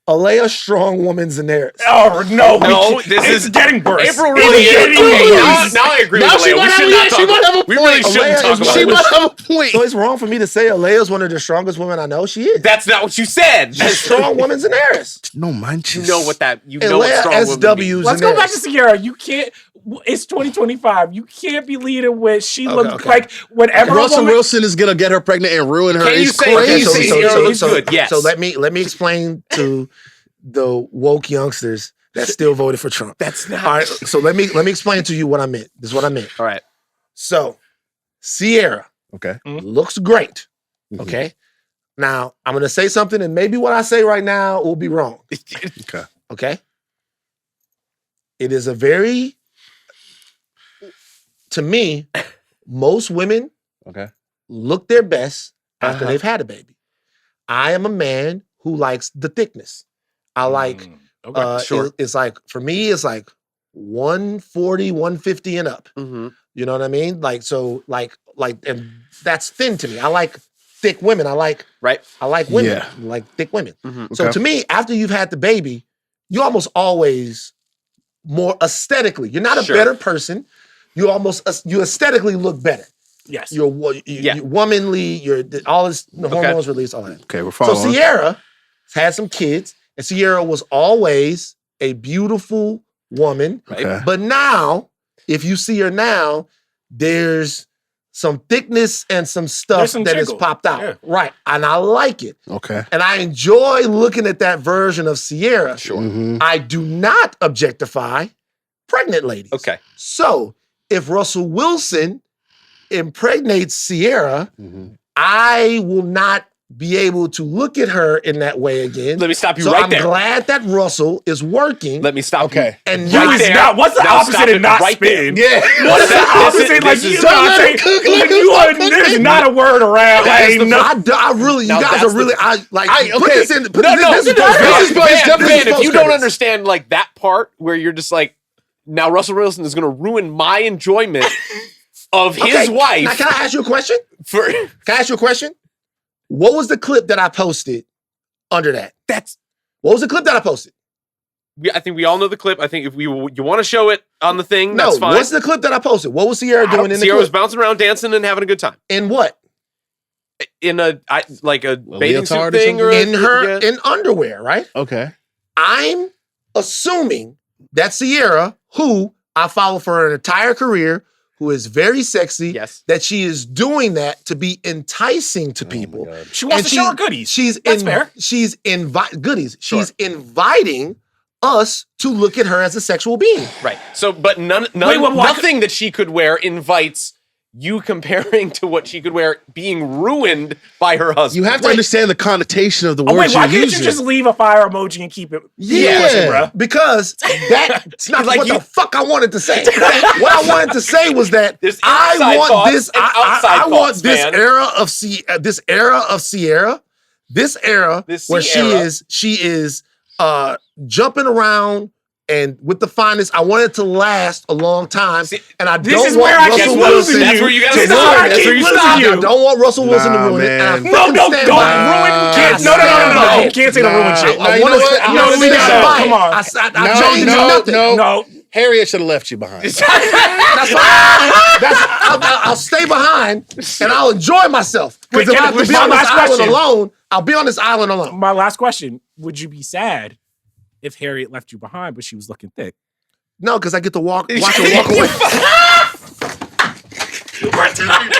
Aleya Strong Woman Zenieris. Oh no! This is getting worse. April really is. Now I agree with she Aleya. might have a We really shouldn't talk about She this. might have a point. So it's wrong for me to say Aleya is one of the strongest women I know. She is. That's not what you said. She's Strong Woman Zenieris. No, man. You know what that. You know what Aleya strong woman SW means. Let's go back to Sierra. You can't. It's 2025. You can't be leading with she looks like whenever Russell Wilson is gonna get her pregnant and ruin her. Can you It's say- crazy. can you say- It's good, yes. So let me explain to the woke youngsters that still voted for Trump. That's not. All right. So let me explain to you what I meant. This is what I meant. All right. So Sierra Okay. looks great. Mhm. Okay. Now I'm gonna say something, and maybe what I say right now will be wrong. Okay. Okay. It is a very, to me, most women Okay. look their best after Uh-huh. they've had a baby. I am a man who likes the thickness. I like, sure. it's like, for me, it's like 140, 150 and up. Mm-hmm. You know what I mean? Like, so like, and that's thin to me. I like thick women. I like women, Yeah. like thick women. Mm-hmm. So Okay. to me, after you've had the baby, you almost always more aesthetically. You're not a Sure. better person. You aesthetically look better. Yes. You're womanly. You're all this hormones released. All that. Okay, we're So following. Sierra had some kids, and Sierra was always a beautiful woman. Right. Okay. But now, if you see her now, there's some thickness and some stuff There's some that has jiggle. popped out. Yeah. Right. And I like it. Okay. And I enjoy looking at that version of Sierra. Sure. Mhm. I do not objectify pregnant ladies. Okay. So if Russell Wilson impregnates Sierra, Mhm. I will not be able to look at her in that way again. Let me stop you So right I'm there. glad that Russell is working. Let me stop Okay. and You not is not. What's the Now opposite stop of it not right spin? Yeah. What's the opposite? Like this you is- not Don't let say him cook, let him you are. stop There's cooking. not a word around. That is Like, the no. I really, you Now guys that's are really, I like, I- put okay. this in, put No, this, no, this is no, post- Van, this is Van, post- Van, if you don't post- understand like that part where you're just like, now Russell Wilson is going to ruin my enjoyment of his Okay, wife. Now, can I ask you a question? For Can I ask you a question? What was the clip that I posted under that? that's, What was the clip that I posted? I think we all know the clip. I think if you want to show it on the thing, No, that's fine. what's the clip that I posted? What was Sierra doing in the Sierra was clip? bouncing around, dancing, and having a good time In what? in a bathing suit leotard or thing, or In her, yeah. in underwear, right? Okay. I'm assuming that Sierra, who I follow for her entire career, who is very sexy, Yes. that she is doing that to be enticing to people. She wants And to show her goodies. That's fair. She's goodies. Sure. She's inviting us to look at her as a sexual being. Right. So, but wait, nothing that she could wear invites you comparing to what she could wear being ruined by her husband. You have to understand the connotation of the Oh, words wait, why you're can't using. you just leave a fire emoji and keep it? Yeah. bro. Because that's not Like what you- the fuck I wanted to say. What I wanted to say was that There's I inside want thoughts this. and outside I want thoughts, this man. era of this era of Sierra, this era This where Sierra. she is jumping around. And with the finest, I want it to last a long time. See, And I this don't is want where I Russell keep Wilson. losing That's you. where you gotta This is stop. where I That's keep where you losing stop. I you. don't want Russell Wilson to Nah, ruin it. And I man. No, fucking don't stand by it. ruin. Nah, Can't, no. nah. You can't say the ruin shit. Nah, I you want know to what? stand You know what we by got? it. Come on. I changed nothing. No. Harriet should have left you behind. That's fine. I'll stay behind and I'll enjoy myself. Wait, Because if I can have I- to be my on this last island question. alone, I'll be on this island alone. My last question: would you be sad if Harriet left you behind, but she was looking thick? No, because I get to watch her walk away. We're done.